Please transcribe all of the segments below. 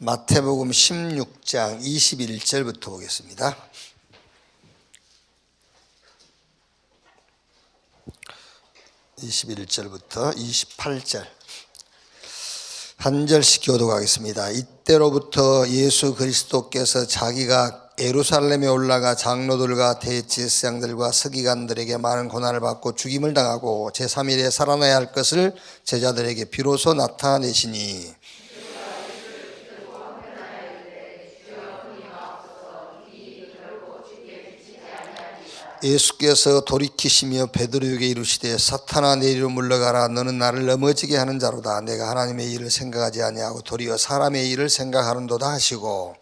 마태복음 16장 21절부터 보겠습니다. 21절부터 28절 한 절씩 교독하겠습니다. 이때로부터 예수 그리스도께서 자기가 예루살렘에 올라가 장로들과 대제사장들과 서기관들에게 많은 고난을 받고 죽임을 당하고 제3일에 살아나야 할 것을 제자들에게 비로소 나타내시니 예수께서 돌이키시며 베드로에게 이르시되 사탄아 내리로 물러가라. 너는 나를 넘어지게 하는 자로다. 내가 하나님의 일을 생각하지 아니하고 도리어 사람의 일을 생각하는도다 하시고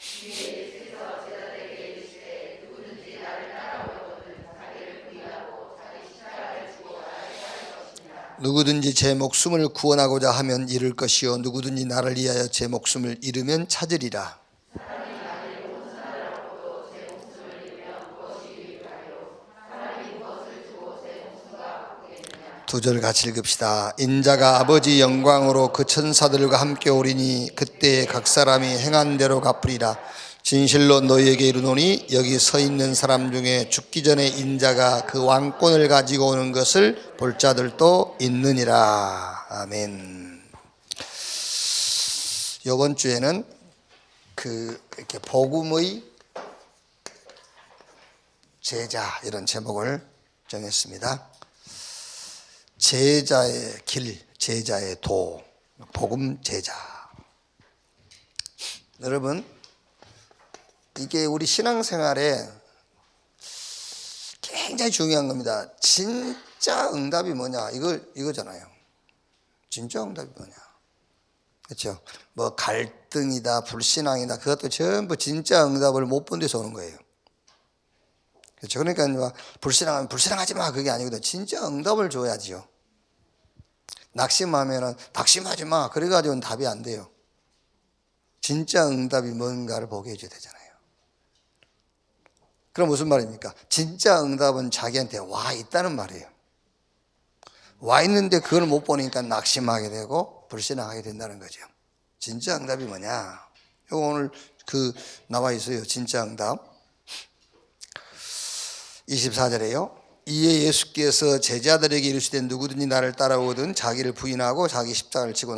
누구든지 제 목숨을 구원하고자 하면 잃을 것이요 누구든지 나를 위하여 제 목숨을 잃으면 찾으리라. 두 절 같이 읽읍시다. 인자가 아버지 영광으로 그 천사들과 함께 오리니 그때 각 사람이 행한 대로 갚으리라. 진실로 너희에게 이르노니 여기 서 있는 사람 중에 죽기 전에 인자가 그 왕권을 가지고 오는 것을 볼 자들도 있느니라. 아멘. 이번 주에는 이렇게 복음의 제자 이런 제목을 정했습니다. 제자의 길, 제자의 도, 복음 제자. 여러분, 이게 우리 신앙생활에 굉장히 중요한 겁니다. 진짜 응답이 뭐냐? 이거잖아요. 진짜 응답이 뭐냐? 그렇죠? 뭐 갈등이다, 불신앙이다, 그것도 전부 진짜 응답을 못 본 데서 오는 거예요. 그렇죠? 그러니까 뭐 불신앙하면 불신앙하지 마 그게 아니거든. 진짜 응답을 줘야지요. 낙심하면은 낙심하지 마 그래가지고는 답이 안 돼요. 진짜 응답이 뭔가를 보게 해줘야 되잖아요. 그럼 무슨 말입니까? 진짜 응답은 자기한테 와 있다는 말이에요. 와 있는데 그걸 못 보니까 낙심하게 되고 불신앙하게 된다는 거죠. 진짜 응답이 뭐냐? 이거 오늘 나와 있어요. 진짜 응답. 24절에요. 이에 예수께서 제자들에게 이르시되 누구든지 나를 따라오든 자기를 부인하고 자기 십자가를 지고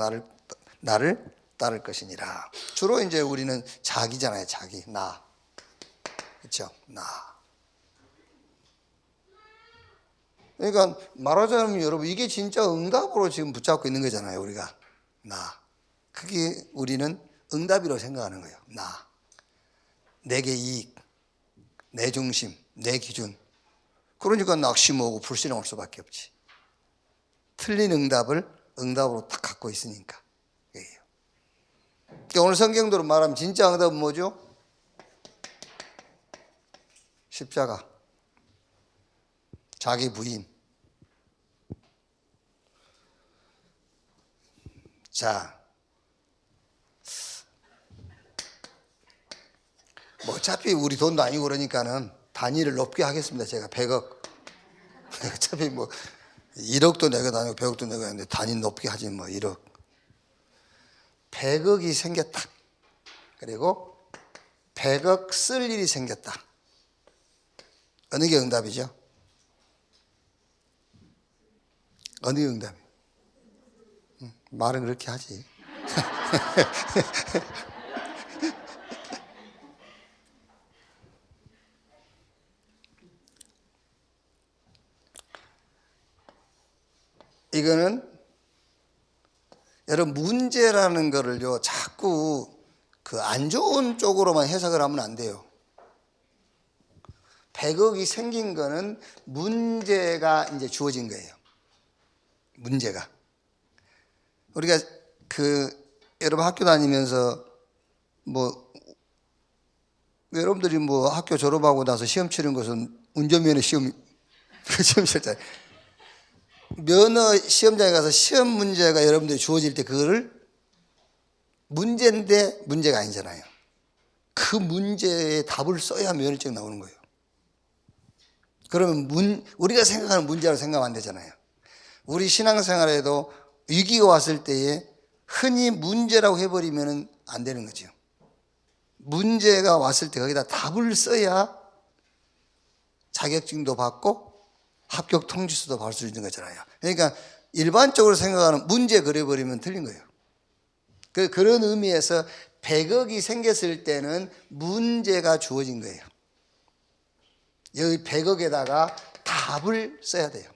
나를 따를 것이니라. 주로 이제 우리는 자기잖아요. 자기, 나. 그렇죠? 나. 그러니까 말하자면 여러분 이게 진짜 응답으로 지금 붙잡고 있는 거잖아요. 우리가 나. 그게 우리는 응답이라고 생각하는 거예요. 나. 내게 이익, 내 중심, 내 기준. 그러니까 낙심 오고 불신앙 올 수밖에 없지. 틀린 응답을 응답으로 딱 갖고 있으니까. 그러니까 오늘 성경대로 말하면 진짜 응답은 뭐죠? 십자가, 자기 부인. 자, 뭐 어차피 우리 돈도 아니고 그러니까는 단위를 높게 하겠습니다. 제가 100억. 어차피 뭐 1억도 내가 다니고 100억도 내가 하는데 단위 높게 하지 뭐 1억. 100억이 생겼다. 그리고 100억 쓸 일이 생겼다. 어느 게 응답이죠? 어느 게 응답이에요? 말은 그렇게 하지. 이거는 여러분 문제라는 거를요 자꾸 안 좋은 쪽으로만 해석을 하면 안 돼요. 100억이 생긴 거는 문제가 이제 주어진 거예요. 문제가. 우리가 여러분 학교 다니면서 여러분들이 학교 졸업하고 나서 시험 치는 것은 운전면허 시험 치잖아요. 면허 시험장에 가서 시험 문제가 여러분들이 주어질 때 그거를 문제인데 문제가 아니잖아요. 그 문제에 답을 써야 면허증 나오는 거예요. 그러면 우리가 생각하는 문제라고 생각하면 안 되잖아요. 우리 신앙생활에도 위기가 왔을 때에 흔히 문제라고 해버리면 안 되는 거죠. 문제가 왔을 때 거기다 답을 써야 자격증도 받고 합격 통지서도 받을 수 있는 거잖아요. 그러니까 일반적으로 생각하는 문제 그려버리면 틀린 거예요. 그런 의미에서 100억이 생겼을 때는 문제가 주어진 거예요. 여기 100억에다가 답을 써야 돼요.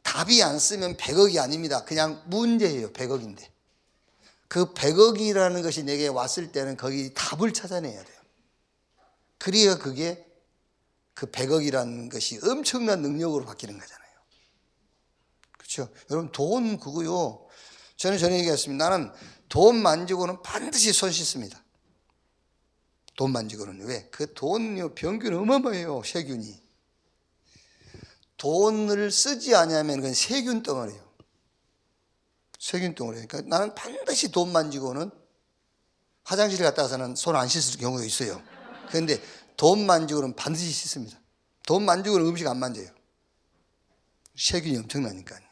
답이 안 쓰면 100억이 아닙니다. 그냥 문제예요. 100억인데. 그 100억이라는 것이 내게 왔을 때는 거기 답을 찾아내야 돼요. 그래야 그게 그 100억이라는 것이 엄청난 능력으로 바뀌는 거잖아요. 그렇죠? 여러분 돈 그거요. 저는 전에 얘기했습니다. 나는 돈 만지고는 반드시 손 씻습니다. 돈 만지고는. 왜? 그 돈요 병균 어마어마해요. 세균이. 돈을 쓰지 않으면 그건 세균 덩어리예요. 세균 덩어리. 그러니까 나는 반드시 돈 만지고는 화장실에 갔다 와서는 손 안 씻을 경우가 있어요. 그런데 돈 만지고는 반드시 씻습니다. 돈 만지고는 음식 안 만져요. 세균이 엄청나니까요.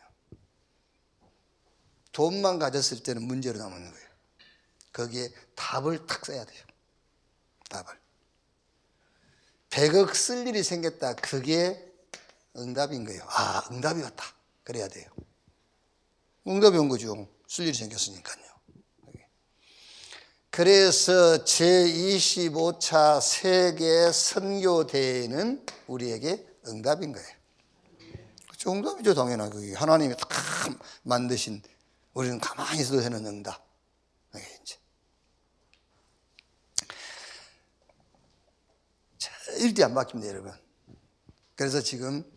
돈만 가졌을 때는 문제로 남는 거예요. 거기에 답을 탁 써야 돼요. 답을. 100억 쓸 일이 생겼다. 그게 응답인 거예요. 아, 응답이 왔다. 그래야 돼요. 응답이 온 거죠. 쓸 일이 생겼으니까요. 그래서 제25차 세계 선교대회는 우리에게 응답인 거예요. 그렇죠? 응답이죠, 당연하게. 하나님이 딱 만드신 우리는 가만히 있어도 되는 응답. 이제. 절대 안 바뀝니다, 여러분. 그래서 지금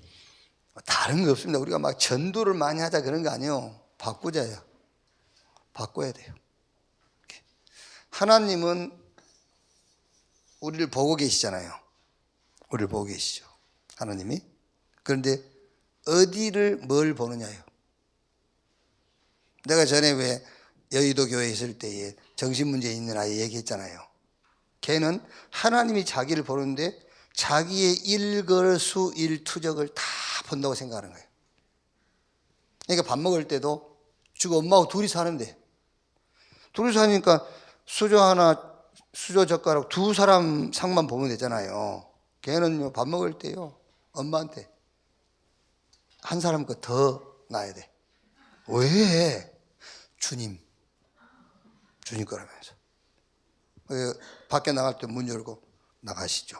다른 거 없습니다. 우리가 막 전도를 많이 하자 그런 거 아니에요. 바꾸자요. 바꿔야 돼요. 하나님은 우리를 보고 계시잖아요. 우리를 보고 계시죠. 하나님이. 그런데 어디를 뭘 보느냐요. 내가 전에 왜 여의도 교회에 있을 때에 정신문제 있는 아이 얘기했잖아요. 걔는 하나님이 자기를 보는데 자기의 일거수 일투적을 다 본다고 생각하는 거예요. 그러니까 밥 먹을 때도 지금 엄마하고 둘이 사는데 둘이 사니까 수저 하나, 수저 젓가락 두 사람 상만 보면 되잖아요. 걔는요 밥 먹을 때요 엄마한테 한 사람 거 더 놔야 돼. 왜? 주님 거라면서. 밖에 나갈 때 문 열고 나가시죠.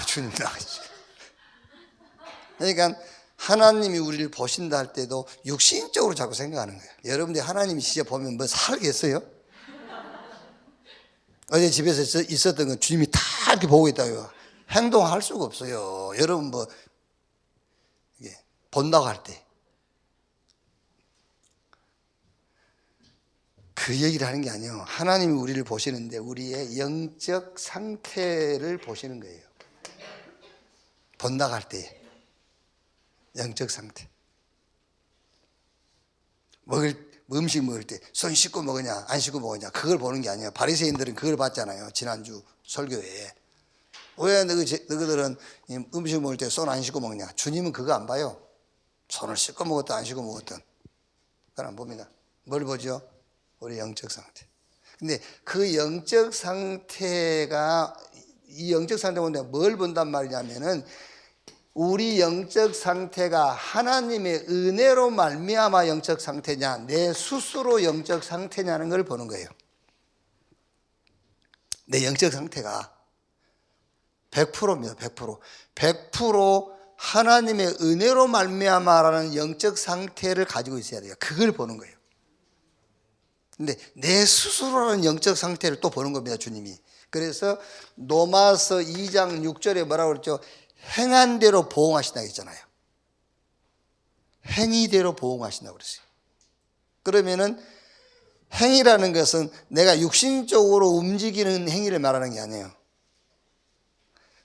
주님 나가시죠. 그러니까 하나님이 우리를 보신다 할 때도 육신적으로 자꾸 생각하는 거예요. 여러분들이 하나님이 진짜 보면 뭐 살겠어요? 어제 집에서 있었던 건 주님이 다 이렇게 보고 있다고요. 행동할 수가 없어요. 여러분 뭐 본다고 할 때. 그 얘기를 하는 게 아니에요. 하나님이 우리를 보시는데 우리의 영적 상태를 보시는 거예요. 본다고 할 때. 영적 상태. 음식 먹을 때 손 씻고 먹으냐 안 씻고 먹으냐 그걸 보는 게 아니에요. 바리새인들은 그걸 봤잖아요. 지난주 설교에. 왜 너희들은 음식 먹을 때 손 안 씻고 먹냐. 주님은 그거 안 봐요. 손을 씻고 먹었든 안 씻고 먹었든 그건 안 봅니다. 뭘 보죠? 우리 영적 상태. 근데 그 영적 상태가 이 영적 상태 보는데 뭘 본단 말이냐면은 우리 영적 상태가 하나님의 은혜로 말미암아 영적 상태냐 내 스스로 영적 상태냐는 걸 보는 거예요. 내 영적 상태가 100%입니다. 100%. 100% 하나님의 은혜로 말미암아라는 영적 상태를 가지고 있어야 돼요. 그걸 보는 거예요. 근데 내 스스로라는 영적 상태를 또 보는 겁니다. 주님이. 그래서 로마서 2장 6절에 뭐라고 그랬죠? 행한 대로 보응하신다고 했잖아요. 행위대로 보응하신다고 그랬어요. 그러면은 행위라는 것은 내가 육신적으로 움직이는 행위를 말하는 게 아니에요.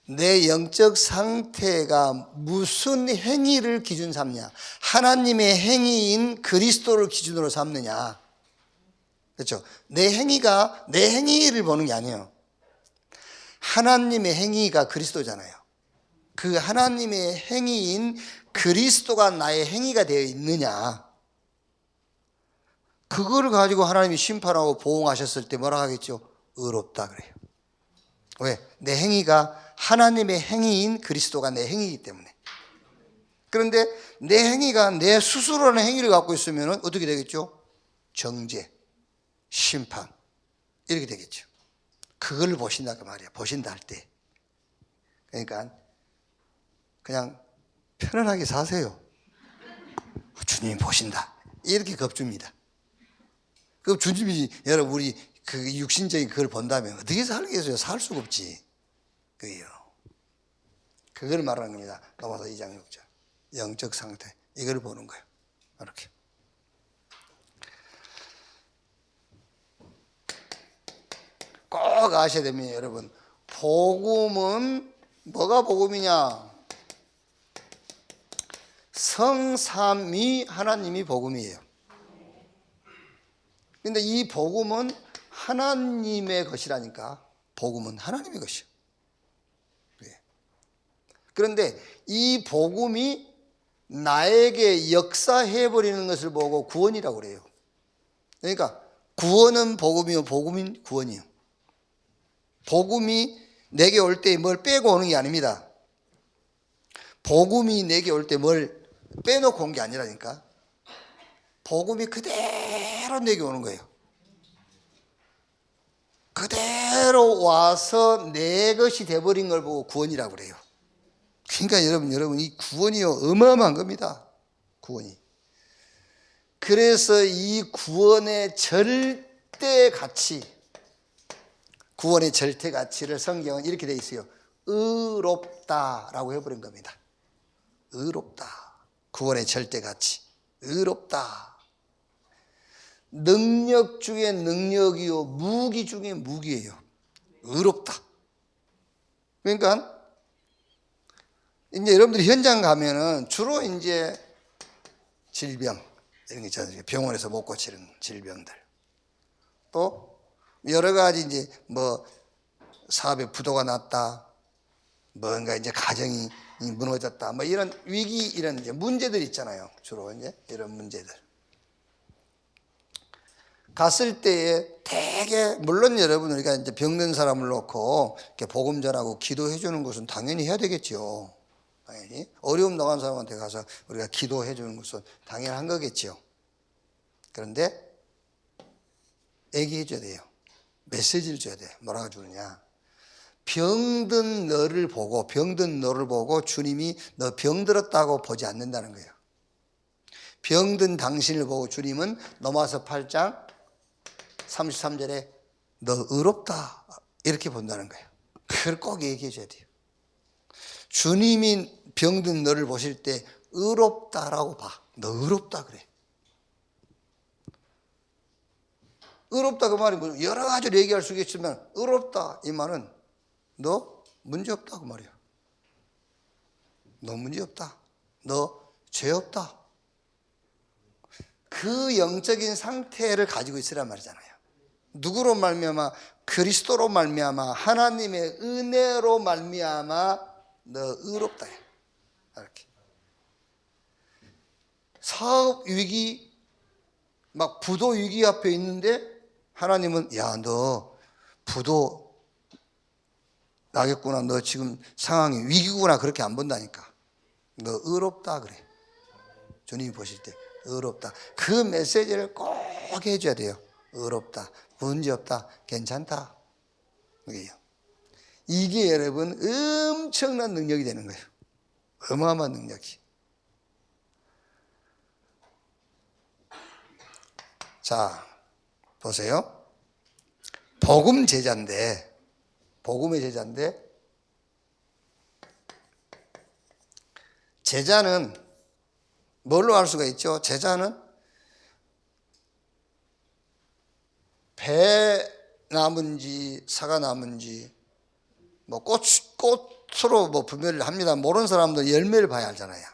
내 영적 상태가 무슨 행위를 기준 삼냐. 하나님의 행위인 그리스도를 기준으로 삼느냐. 그렇죠? 내 행위가 내 행위를 보는 게 아니에요. 하나님의 행위가 그리스도잖아요. 그 하나님의 행위인 그리스도가 나의 행위가 되어 있느냐. 그거를 가지고 하나님이 심판하고 보응하셨을 때 뭐라 하겠죠? 의롭다 그래요. 왜? 내 행위가 하나님의 행위인 그리스도가 내 행위이기 때문에. 그런데 내 행위가 내 스스로라는 행위를 갖고 있으면 어떻게 되겠죠? 정죄, 심판 이렇게 되겠죠. 그걸 보신다 그 말이야. 보신다 할 때. 그러니까 그냥 편안하게 사세요. 주님이 보신다. 이렇게 겁줍니다. 그럼 주님이 여러분 우리 그 육신적인 그걸 본다면 어떻게 살겠어요? 살 수가 없지. 그게요. 그걸 말하는 겁니다. 로마서 2장 6절. 영적 상태. 이걸 보는 거예요. 이렇게. 꼭 아셔야 됩니다, 여러분. 복음은 뭐가 복음이냐? 성삼위 하나님이 복음이에요. 근데 이 복음은 하나님의 것이라니까. 복음은 하나님의 것이에요. 그런데 이 복음이 나에게 역사해버리는 것을 보고 구원이라고 그래요. 그러니까 구원은 복음이요, 복음인 구원이요. 복음이 내게 올 때 뭘 빼고 오는 게 아닙니다. 복음이 내게 올 때 뭘 빼놓고 온 게 아니라니까. 복음이 그대로 내게 오는 거예요. 그대로 와서 내 것이 돼버린 걸 보고 구원이라고 그래요. 그러니까 여러분 이 구원이요 어마어마한 겁니다. 구원이. 그래서 이 구원의 절대 가치, 구원의 절대 가치를 성경은 이렇게 돼 있어요. 의롭다라고 해버린 겁니다. 의롭다. 구원의 절대 가치. 의롭다. 능력 중에 능력이요, 무기 중에 무기예요. 의롭다. 그러니까 이제 여러분들이 현장 가면은 주로 이제 질병 이런 게 있잖아요. 병원에서 못 고치는 질병들. 또 여러 가지 이제 뭐 사업에 부도가 났다. 뭔가 이제 가정이 무너졌다. 뭐 이런 위기 이런 이제 문제들 있잖아요. 주로 이제 이런 문제들. 갔을 때에 되게 물론 여러분 우리가 이제 병든 사람을 놓고 이렇게 복음 전하고 기도해 주는 것은 당연히 해야 되겠죠. 당연히 어려움 나간 사람한테 가서 우리가 기도해 주는 것은 당연한 거겠죠. 그런데 얘기해 줘야 돼요. 메시지를 줘야 돼. 뭐라고 주느냐? 병든 너를 보고 주님이 너 병들었다고 보지 않는다는 거예요. 병든 당신을 보고 주님은 로마서 8장 33절에 너 의롭다 이렇게 본다는 거예요. 그걸 꼭 얘기해 줘야 돼요. 주님이 병든 너를 보실 때 의롭다라고 봐. 너 의롭다 그래. 의롭다 그 말이 뭐 여러 가지로 얘기할 수 있겠지만 의롭다 이 말은 너 문제 없다 그 말이야. 너 문제 없다. 너 죄 없다. 그 영적인 상태를 가지고 있으란 말이잖아요. 누구로 말미암아? 그리스도로 말미암아 하나님의 은혜로 말미암아 너 의롭다. 이렇게. 사업 위기 막 부도 위기 앞에 있는데 하나님은 야 너 부도 나겠구나. 너 지금 상황이 위기구나. 그렇게 안 본다니까. 너 의롭다 그래. 주님이 보실 때 의롭다. 그 메시지를 꼭 해줘야 돼요. 의롭다. 문제없다. 괜찮다. 그게요. 이게 여러분 엄청난 능력이 되는 거예요. 어마어마한 능력이. 자, 보세요. 복음의 제자인데 제자는 뭘로 알 수가 있죠? 제자는 배 나무인지 사과 나무인지 뭐 꽃으로 뭐 분별을 합니다. 모르는 사람도 열매를 봐야 알잖아요.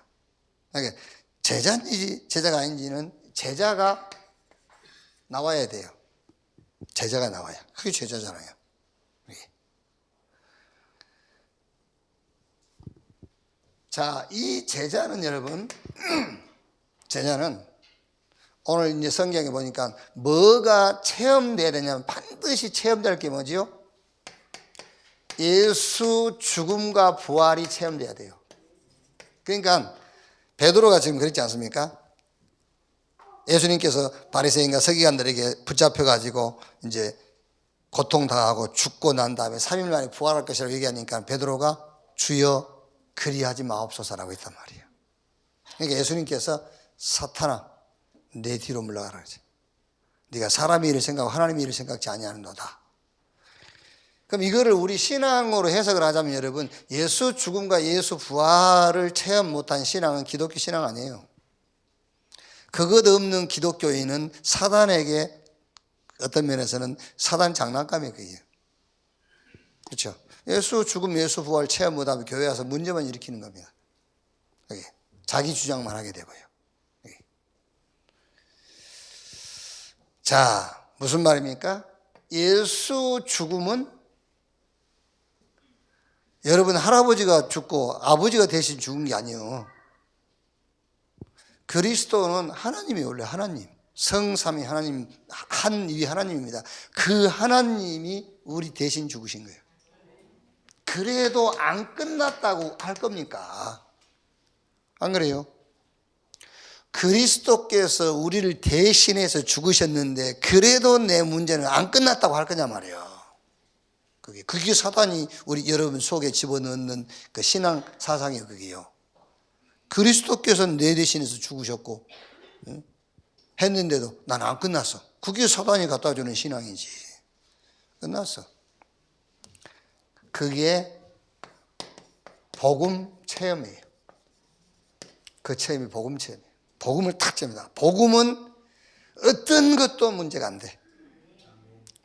그러니까 제자인지 제자가 아닌지는 제자가 나와야 돼요. 제자가 나와야. 그게 제자잖아요. 자, 이 제자는 여러분, 제자는 오늘 이제 성경에 보니까 뭐가 체험돼야 되냐면 반드시 체험될 게 뭐지요? 예수 죽음과 부활이 체험돼야 돼요. 그러니까 베드로가 지금 그랬지 않습니까? 예수님께서 바리새인과 서기관들에게 붙잡혀 가지고 이제 고통당하고 죽고 난 다음에 3일 만에 부활할 것이라고 얘기하니까 베드로가 주여 그리하지 마옵소서라고 했단 말이에요. 그러니까 예수님께서 사탄아 내 뒤로 물러가라 그러지. 네가 사람의 일을 생각하고 하나님의 일을 생각지 아니하는도다. 그럼 이거를 우리 신앙으로 해석을 하자면 여러분, 예수 죽음과 예수 부활을 체험 못한 신앙은 기독교 신앙 아니에요. 그것 없는 기독교인은 사단에게 어떤 면에서는 사단 장난감이에요. 그게. 그렇죠? 예수 죽음, 예수 부활 체험 못하면 교회 와서 문제만 일으키는 겁니다. 그게. 자기 주장만 하게 되고요. 그게. 자, 무슨 말입니까? 예수 죽음은 여러분 할아버지가 죽고 아버지가 대신 죽은 게 아니에요. 그리스도는 하나님이 원래 하나님, 성삼위 하나님, 한위 하나님입니다. 그 하나님이 우리 대신 죽으신 거예요. 그래도 안 끝났다고 할 겁니까? 안 그래요? 그리스도께서 우리를 대신해서 죽으셨는데 그래도 내 문제는 안 끝났다고 할 거냐 말이에요. 그게 사단이 우리 여러분 속에 집어넣는 그 신앙 사상이에요. 그게요. 그리스도께서 내 대신해서 죽으셨고 했는데도 난 안 끝났어. 그게 사단이 갖다 주는 신앙이지. 끝났어. 그게 복음 체험이에요. 그 체험이 복음 체험이에요. 복음을 탁 잽니다. 복음은 어떤 것도 문제가 안 돼.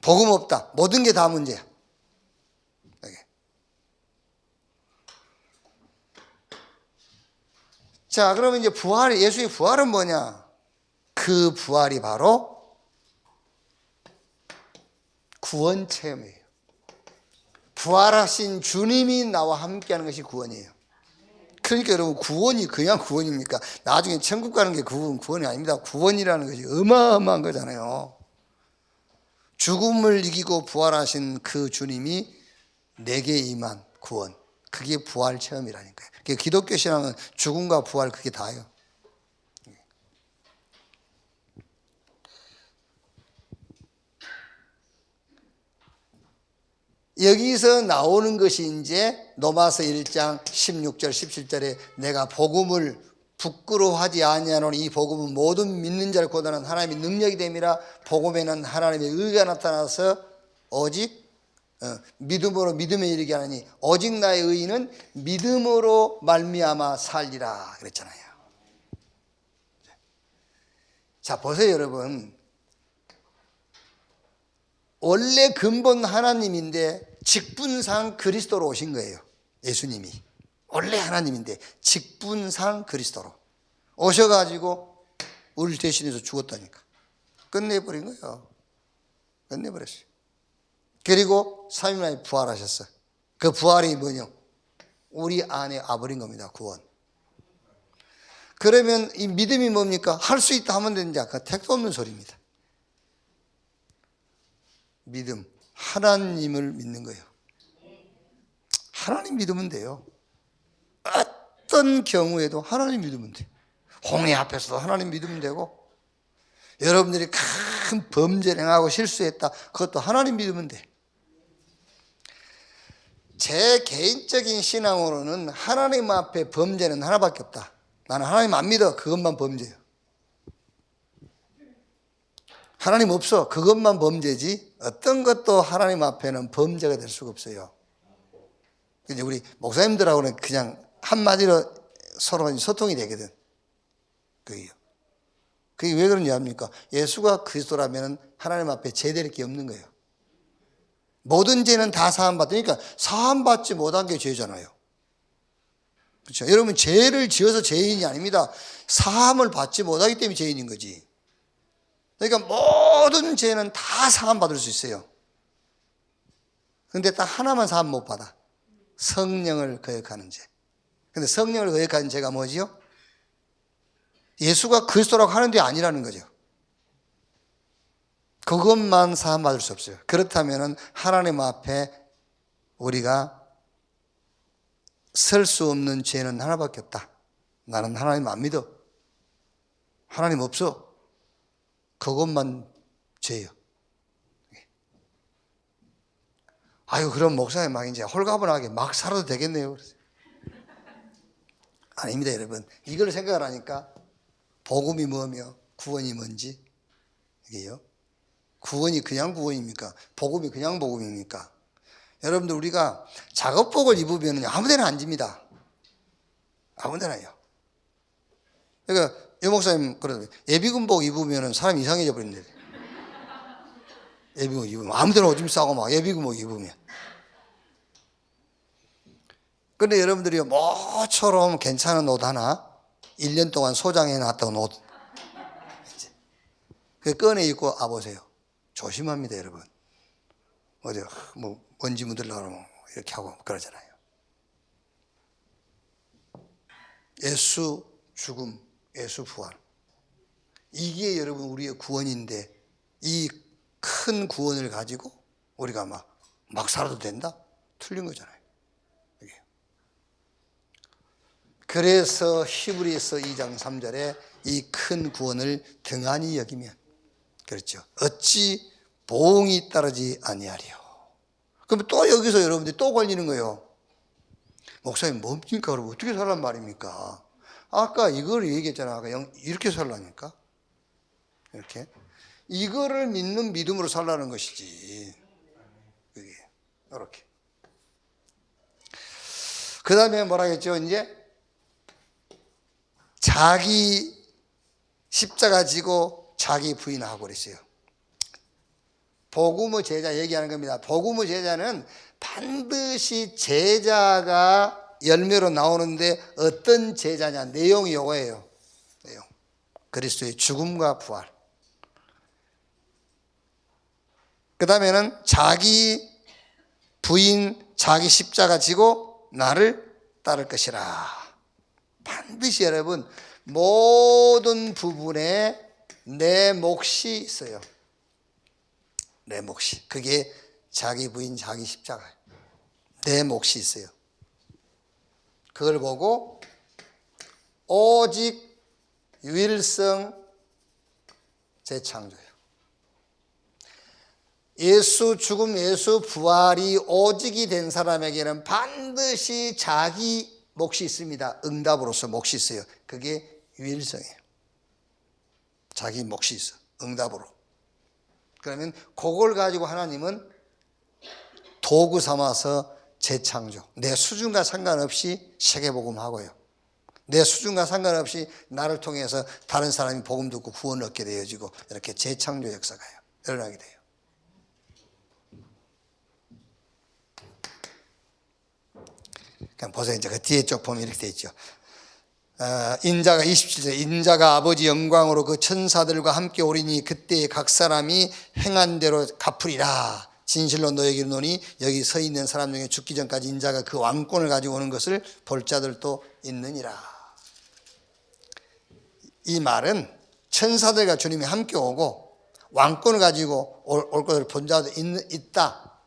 복음 없다. 모든 게 다 문제야. 자, 그러면 이제 예수의 부활은 뭐냐? 그 부활이 바로 구원 체험이에요. 부활하신 주님이 나와 함께하는 것이 구원이에요. 그러니까 여러분 구원이 그냥 구원입니까? 나중에 천국 가는 게 구원이 아닙니다. 구원이라는 것이 어마어마한 거잖아요. 죽음을 이기고 부활하신 그 주님이 내게 임한 구원. 그게 부활 체험이라니까요. 기독교 신앙은 죽음과 부활 그게 다예요. 여기서 나오는 것이 이제 로마서 1장 16절 17절에 내가 복음을 부끄러워하지 아니하노니 이 복음은 모든 믿는 자를 고단한 하나님의 능력이 됨이라. 복음에는 하나님의 의가 나타나서 오직 믿음으로 믿음에 이르게 하느니 오직 나의 의인은 믿음으로 말미암아 살리라 그랬잖아요. 자, 보세요 여러분. 원래 근본 하나님인데 직분상 그리스도로 오신 거예요. 예수님이 원래 하나님인데 직분상 그리스도로 오셔가지고 우리를 대신해서 죽었다니까. 끝내버린 거예요. 끝내버렸어요. 그리고 3일 만에 부활하셨어요. 그 부활이 뭐냐? 우리 안에 와버린 겁니다. 구원. 그러면 이 믿음이 뭡니까? 할 수 있다 하면 되는지 그 택도 없는 소리입니다. 믿음, 하나님을 믿는 거예요. 하나님 믿으면 돼요. 어떤 경우에도 하나님 믿으면 돼요. 홍해 앞에서도 하나님 믿으면 되고, 여러분들이 큰 범죄를 행하고 실수했다, 그것도 하나님 믿으면 돼. 제 개인적인 신앙으로는 하나님 앞에 범죄는 하나밖에 없다. 나는 하나님 안 믿어. 그것만 범죄예요. 하나님 없어. 그것만 범죄지 어떤 것도 하나님 앞에는 범죄가 될 수가 없어요. 이제 우리 목사님들하고는 그냥 한마디로 서로 소통이 되거든. 그게 왜 그런지 압니까? 예수가 그리스도라면 하나님 앞에 제대로 게 없는 거예요. 모든 죄는 다 사함받으니까 사함받지 못한 게 죄잖아요. 그렇죠? 여러분 죄를 지어서 죄인이 아닙니다. 사함을 받지 못하기 때문에 죄인인 거지. 그러니까 모든 죄는 다 사함받을 수 있어요. 그런데 딱 하나만 사함 못 받아. 성령을 거역하는 죄. 그런데 성령을 거역하는 죄가 뭐지요? 예수가 그리스도라고 하는 데 아니라는 거죠. 그것만 사함받을 수 없어요. 그렇다면 하나님 앞에 우리가 설 수 없는 죄는 하나밖에 없다. 나는 하나님 안 믿어. 하나님 없어. 그것만 죄예요. 아유, 그럼 목사님 막 이제 홀가분하게 막 살아도 되겠네요. 아닙니다, 여러분. 이걸 생각을 하니까 복음이 뭐며 구원이 뭔지 이게요. 구원이 그냥 구원입니까? 복음이 그냥 복음입니까? 여러분들, 우리가 작업복을 입으면 아무데나 안 집니다. 아무데나요. 그러니까 유 목사님 그러더라고요. 예비군복 입으면 사람 이상해져 버린대. 예비군복 입으면 아무데나 오줌 싸고 막 예비군복 입으면. 그런데 여러분들이 뭐처럼 괜찮은 옷 하나 1년 동안 소장해 놨던 옷 그 꺼내 입고 와보세요. 조심합니다, 여러분. 어디 뭐 먼지 묻으려고 그러면 이렇게 하고 그러잖아요. 예수 죽음, 예수 부활. 이게 여러분 우리의 구원인데 이 큰 구원을 가지고 우리가 막 살아도 된다? 틀린 거잖아요. 이게. 그래서 히브리서 2장 3절에 이 큰 구원을 등한히 여기면, 그렇죠, 어찌 보응이 따르지 아니하리요. 그럼 또 여기서 여러분들이 또 걸리는 거예요. 목사님 뭡니까? 그럼 어떻게 살란 말입니까? 아까 이걸 얘기했잖아. 아까 이렇게 살라니까. 이렇게. 이거를 믿는 믿음으로 살라는 것이지. 그게. 이렇게. 그 다음에 뭐라 했죠? 이제 자기 십자가 지고 자기 부인하고 그랬어요. 복음의 제자 얘기하는 겁니다. 복음의 제자는 반드시 제자가 열매로 나오는데 어떤 제자냐? 내용이 이거예요. 내용. 그리스도의 죽음과 부활. 그 다음에는 자기 부인, 자기 십자가 지고 나를 따를 것이라. 반드시 여러분 모든 부분에 내 몫이 있어요. 내 몫이. 그게 자기 부인, 자기 십자가예요. 내 몫이 있어요. 그걸 보고 오직 유일성 재창조예요. 예수 죽음, 예수 부활이 오직이 된 사람에게는 반드시 자기 몫이 있습니다. 응답으로서 몫이 있어요. 그게 유일성이에요. 자기 몫이 있어. 응답으로. 그러면 그걸 가지고 하나님은 도구 삼아서 재창조. 내 수준과 상관없이 세계복음하고요. 내 수준과 상관없이 나를 통해서 다른 사람이 복음 듣고 구원을 얻게 되어지고 이렇게 재창조 역사가 일어나게 돼요. 그냥 보세요. 이제 그 뒤에 쪽 보면 이렇게 돼 있죠. 인자가 27절, 인자가 아버지 영광으로 그 천사들과 함께 오리니 그때 각 사람이 행한 대로 갚으리라. 진실로 너에게 이르노니 여기 서 있는 사람 중에 죽기 전까지 인자가 그 왕권을 가지고 오는 것을 볼 자들도 있느니라. 이 말은 천사들과 주님이 함께 오고 왕권을 가지고 올 것을 본 자도 있다.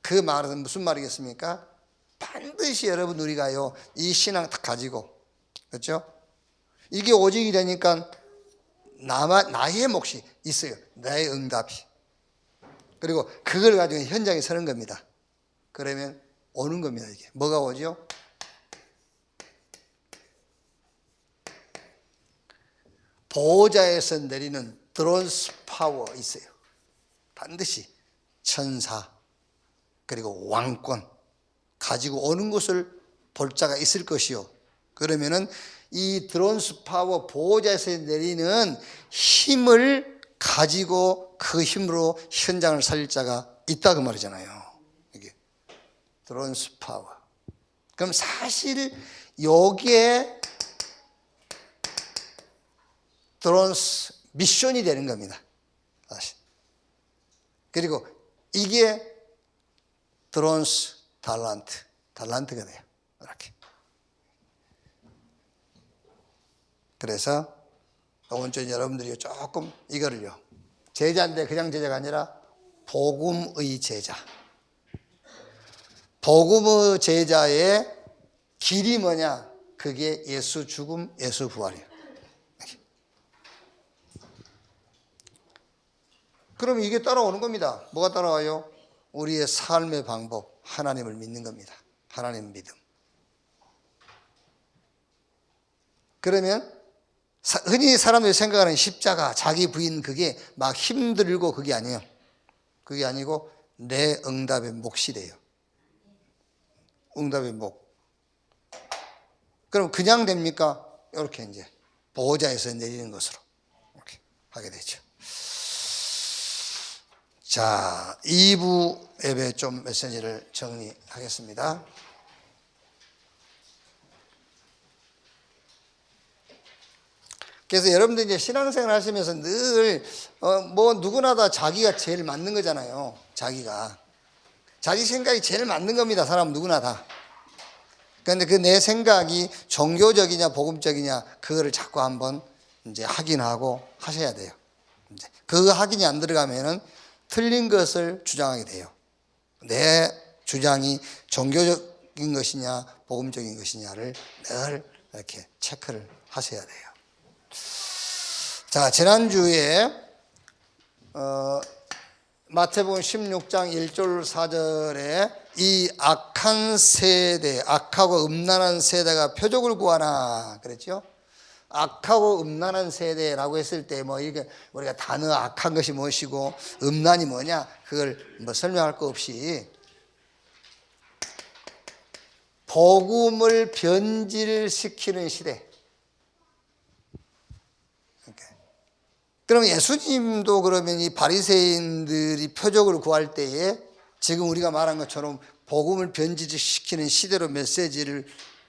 그 말은 무슨 말이겠습니까? 반드시 여러분 우리가요 이 신앙 딱 가지고, 그렇죠? 이게 오직이 되니까 나의 몫이 있어요. 나의 응답이. 그리고 그걸 가지고 현장에 서는 겁니다. 그러면 오는 겁니다. 이게 뭐가 오죠? 보호자에서 내리는 드론스 파워 있어요. 반드시 천사 그리고 왕권 가지고 오는 것을 볼 자가 있을 것이요. 그러면은 이 드론스 파워 보호자에서 내리는 힘을 가지고 그 힘으로 현장을 살릴 자가 있다 그 말이잖아요. 이게 드론스 파워. 그럼 사실 요게 드론스 미션이 되는 겁니다. 사실. 그리고 이게 드론스 달란트가 돼요. 이렇게. 그래서 오늘 여러분들이 조금 이거를요 제자인데 그냥 제자가 아니라 복음의 제자. 복음의 제자의 길이 뭐냐? 그게 예수 죽음, 예수 부활이에요. 그럼 이게 따라오는 겁니다. 뭐가 따라와요? 우리의 삶의 방법, 하나님을 믿는 겁니다. 하나님 믿음. 그러면 흔히 사람들이 생각하는 십자가, 자기 부인, 그게 막 힘들고 그게 아니에요. 그게 아니고 내 응답의 몫이래요. 응답의 몫. 그럼 그냥 됩니까? 이렇게 이제 보호자에서 내리는 것으로 이렇게 하게 되죠. 자, 2부 예배 좀 메시지를 정리하겠습니다. 그래서 여러분들 이제 신앙생활 하시면서 늘 뭐 누구나 다 자기가 제일 맞는 거잖아요. 자기 생각이 제일 맞는 겁니다. 사람 누구나 다. 그런데 그 내 생각이 종교적이냐 복음적이냐 그거를 자꾸 한번 이제 확인하고 하셔야 돼요. 이제 그 확인이 안 들어가면은 틀린 것을 주장하게 돼요. 내 주장이 종교적인 것이냐 복음적인 것이냐를 늘 이렇게 체크를 하셔야 돼요. 자, 지난주에 마태복음 16장 1절 4절에 이 악한 세대, 악하고 음란한 세대가 표적을 구하나 그랬죠? 악하고 음란한 세대라고 했을 때 뭐 이게 우리가 단어 악한 것이 무엇이고 음란이 뭐냐 그걸 뭐 설명할 거 없이 복음을 변질시키는 시대. 그럼 예수님도 그러면 이 바리새인들이 표적을 구할 때에 지금 우리가 말한 것처럼 복음을 변질시키는 시대로 메시지를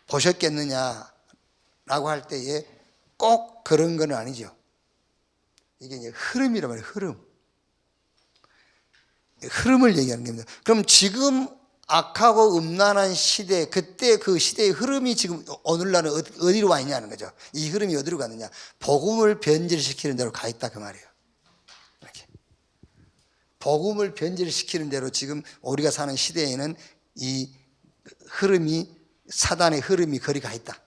보셨겠느냐라고 할 때에 꼭 그런 건 아니죠. 이게 이제 흐름이란 말이에요. 흐름을 얘기하는 겁니다. 그럼 지금 악하고 음란한 시대, 그때 그 시대의 흐름이 지금 오늘날은 어디로 와 있냐는 거죠. 이 흐름이 어디로 갔느냐? 복음을 변질시키는 대로 가 있다 그 말이에요. 이렇게. 복음을 변질시키는 대로 지금 우리가 사는 시대에는 이 흐름이 사단의 흐름이 거리 가 있다.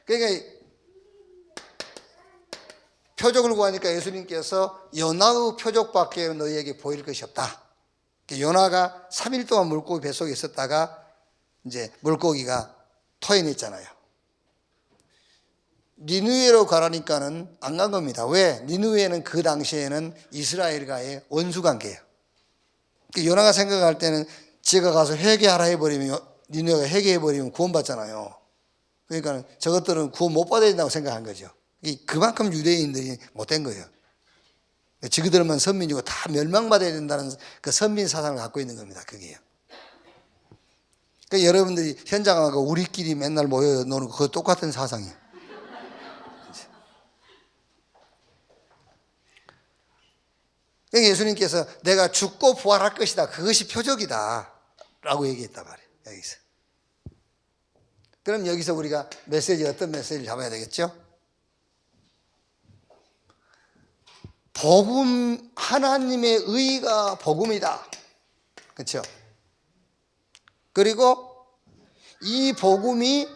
그러니까 표적을 구하니까 예수님께서 요나의 표적밖에 너희에게 보일 것이 없다. 요나가 3일 동안 물고기 뱃속에 있었다가 이제 물고기가 토해냈잖아요. 니느웨로 가라니까는 안 간 겁니다. 왜? 니느웨는 그 당시에는 이스라엘과의 원수관계예요. 요나가 생각할 때는 제가 가서 회개하라 해버리면 니느웨가 회개해버리면 구원받잖아요. 그러니까 저것들은 구원 못 받아야 된다고 생각한 거죠. 그만큼 유대인들이 못된 거예요. 지그들만 선민이고 다 멸망받아야 된다는 그 선민 사상을 갖고 있는 겁니다. 그게요. 그러니까 여러분들이 현장 가고 우리끼리 맨날 모여 노는 거 그거 똑같은 사상이에요. 그러니까 예수님께서 내가 죽고 부활할 것이다. 그것이 표적이다. 라고 얘기했단 말이에요. 여기서. 그럼 여기서 우리가 메시지 어떤 메시지를 잡아야 되겠죠? 복음, 하나님의 의가 복음이다. 그렇죠? 그리고 이 복음이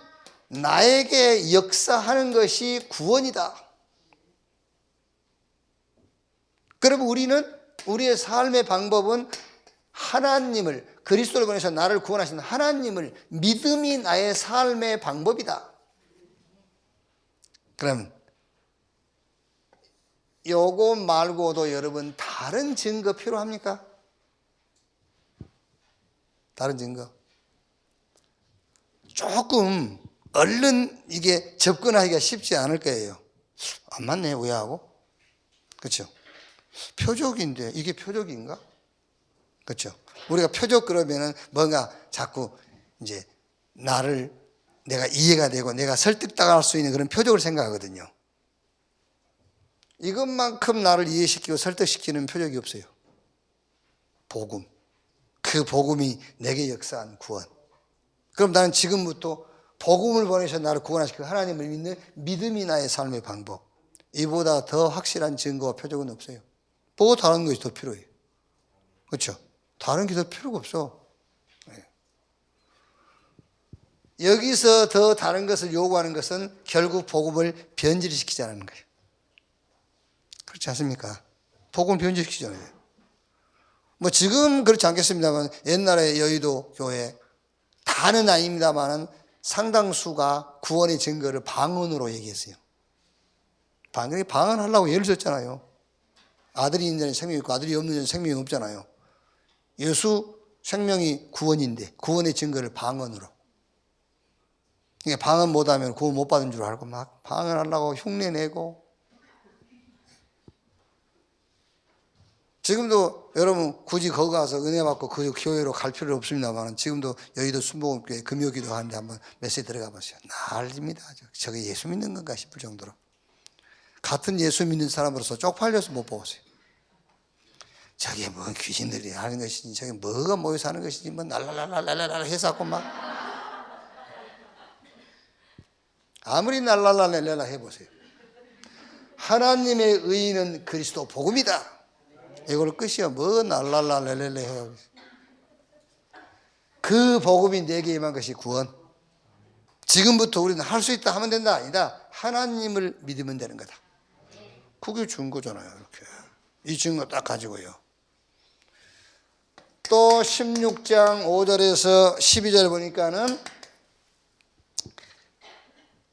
나에게 역사하는 것이 구원이다. 그러면 우리는 우리의 삶의 방법은 하나님을, 그리스도를 보내서 나를 구원하신 하나님을 믿음이 나의 삶의 방법이다. 그럼 요거 말고도 여러분 다른 증거 필요합니까? 다른 증거. 조금 얼른 이게 접근하기가 쉽지 않을 거예요. 안 맞네, 우야하고. 그렇죠? 표적인데 이게 표적인가? 그렇죠? 우리가 표적 그러면은 뭔가 자꾸 이제 나를 내가 이해가 되고 내가 설득당할 수 있는 그런 표적을 생각하거든요. 이것만큼 나를 이해시키고 설득시키는 표적이 없어요. 복음. 그 복음이 내게 역사한 구원. 그럼 나는 지금부터 복음을 보내셔 나를 구원하시고 하나님을 믿는 믿음이 나의 삶의 방법. 이보다 더 확실한 증거와 표적은 없어요. 보고 다른 것이 더 필요해요. 그렇죠? 다른 게 더 필요가 없어. 여기서 더 다른 것을 요구하는 것은 결국 복음을 변질시키자는 거예요. 그렇지 않습니까? 복음을 변질시키잖아요. 뭐 지금 그렇지 않겠습니다만 옛날에 여의도 교회 다는 아닙니다만 상당수가 구원의 증거를 방언으로 얘기했어요. 방언하려고 예를 들었잖아요. 아들이 있는 자는 생명이 있고 아들이 없는 자는 생명이 없잖아요. 예수 생명이 구원인데 구원의 증거를 방언으로. 그러니까 방언 못하면 구원 못 받은 줄 알고 막 방언하려고 흉내내고. 지금도 여러분 굳이 거기 가서 은혜 받고 그 교회로 갈 필요 없습니다만 지금도 여의도 순복음교회 금요기도 하는데 한번 메시지 들어가 보세요. 난립니다. 저게 예수 믿는 건가 싶을 정도로. 같은 예수 믿는 사람으로서 쪽팔려서 못 보세요. 저게 뭐 귀신들이 하는 것이지 저게 뭐가 모여서 하는 것이지 뭐 날랄랄랄랄랄 해서 하고 막 아무리 날랄랄랄랄 해보세요. 하나님의 의인은 그리스도 복음이다. 이걸 끝이야. 뭐 날랄랄랄랄 해요. 그 복음이 내게 임한 것이 구원. 지금부터 우리는 할 수 있다 하면 된다. 아니다. 하나님을 믿으면 되는 거다. 그게 준 거잖아요. 이렇게. 이 증거 딱 가지고요. 또 16장 5절에서 12절 보니까는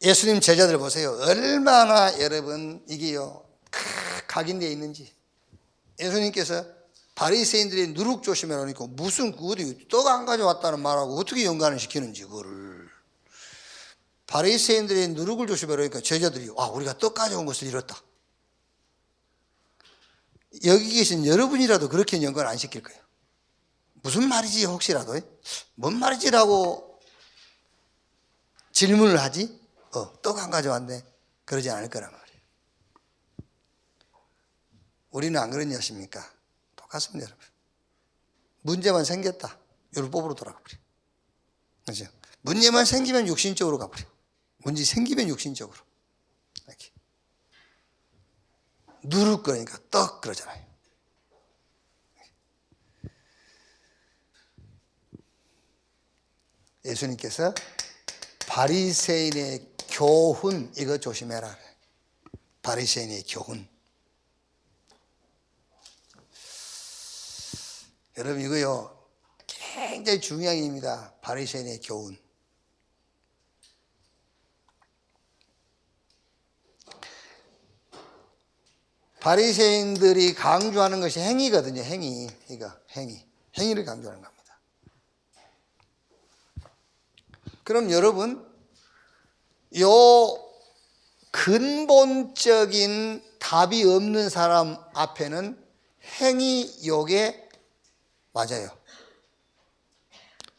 예수님 제자들 보세요. 얼마나 여러분 이게요 각인되어 있는지. 예수님께서 바리새인들이 누룩 조심해라 그러니까 무슨 어디 떡 안 가져왔다는 말하고 어떻게 연관을 시키는지 그거를. 바리새인들이 누룩을 조심해라 그러니까 제자들이 와 우리가 떡 가져온 것을 잃었다. 여기 계신 여러분이라도 그렇게 연관 안 시킬 거예요. 무슨 말이지 혹시라도 뭔 말이지라고 질문을 하지 떡 안 가져왔네 그러지 않을 거란 말이에요. 우리는 안 그러냐 하십니까? 똑같습니다 여러분. 문제만 생겼다 율법으로 돌아가 버려. 그렇죠? 문제만 생기면 육신적으로 가버려. 문제 생기면 육신적으로 이렇게. 누룩 거니까 떡 그러잖아요. 예수님께서 바리새인의 교훈 이거 조심해라. 바리새인의 교훈. 여러분 이거요 굉장히 중요한 일입니다. 바리새인의 교훈. 바리새인들이 강조하는 것이 행위거든요. 행위. 이거 행위를 강조하는 겁니다. 그럼 여러분 요 근본적인 답이 없는 사람 앞에는 행위 요게 맞아요.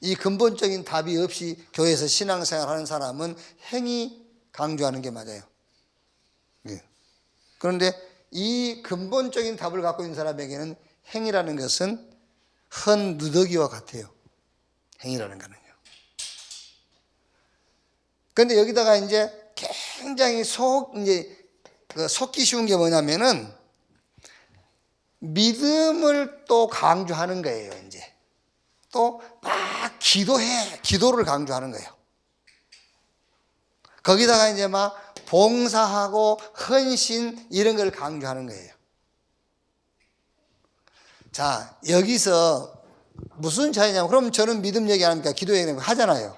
이 근본적인 답이 없이 교회에서 신앙생활 하는 사람은 행위 강조하는 게 맞아요. 그런데 이 근본적인 답을 갖고 있는 사람에게는 행위라는 것은 헌 누더기와 같아요. 행위라는 거는요. 그런데 여기다가 이제 굉장히 속기 쉬운 게 뭐냐면은 믿음을 또 강조하는 거예요, 이제. 또 막 기도를 강조하는 거예요. 거기다가 이제 막 봉사하고 헌신 이런 걸 강조하는 거예요. 자, 여기서 무슨 차이냐면 그럼 저는 믿음 얘기 안 합니까? 기도 얘기 하잖아요.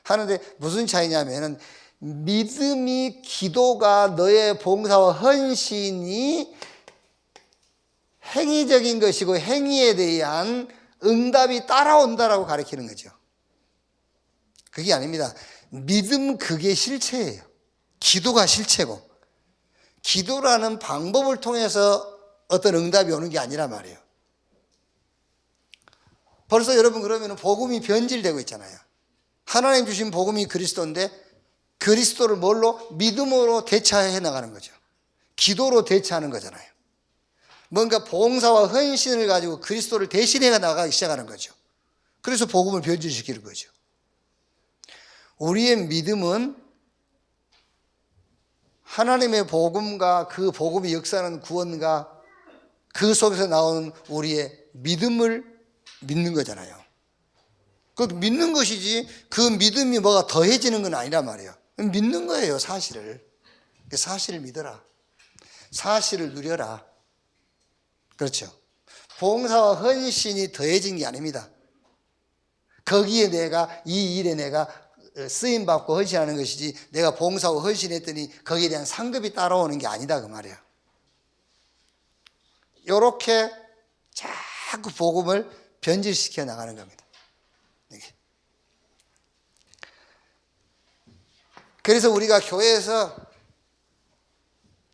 하는데 무슨 차이냐면은 믿음이 기도가 너의 봉사와 헌신이 행위적인 것이고 행위에 대한 응답이 따라온다라고 가르치는 거죠. 그게 아닙니다. 믿음 그게 실체예요. 기도가 실체고 기도라는 방법을 통해서 어떤 응답이 오는 게 아니란 말이에요. 벌써 여러분 그러면 복음이 변질되고 있잖아요. 하나님 주신 복음이 그리스도인데 그리스도를 뭘로? 믿음으로 대처해 나가는 거죠. 기도로 대처하는 거잖아요. 뭔가 봉사와 헌신을 가지고 그리스도를 대신해 나가기 시작하는 거죠. 그래서 복음을 변질시키는 거죠. 우리의 믿음은 하나님의 복음과 그 복음이 역사하는 구원과 그 속에서 나오는 우리의 믿음을 믿는 거잖아요. 그 믿는 것이지 그 믿음이 뭐가 더해지는 건 아니란 말이에요. 믿는 거예요, 사실을. 사실을 믿어라. 사실을 누려라. 그렇죠. 봉사와 헌신이 더해진 게 아닙니다. 거기에 내가 이 일에 내가 쓰임받고 헌신하는 것이지 내가 봉사하고 헌신했더니 거기에 대한 상급이 따라오는 게 아니다 그 말이에요. 이렇게 자꾸 복음을 변질시켜 나가는 겁니다. 그래서 우리가 교회에서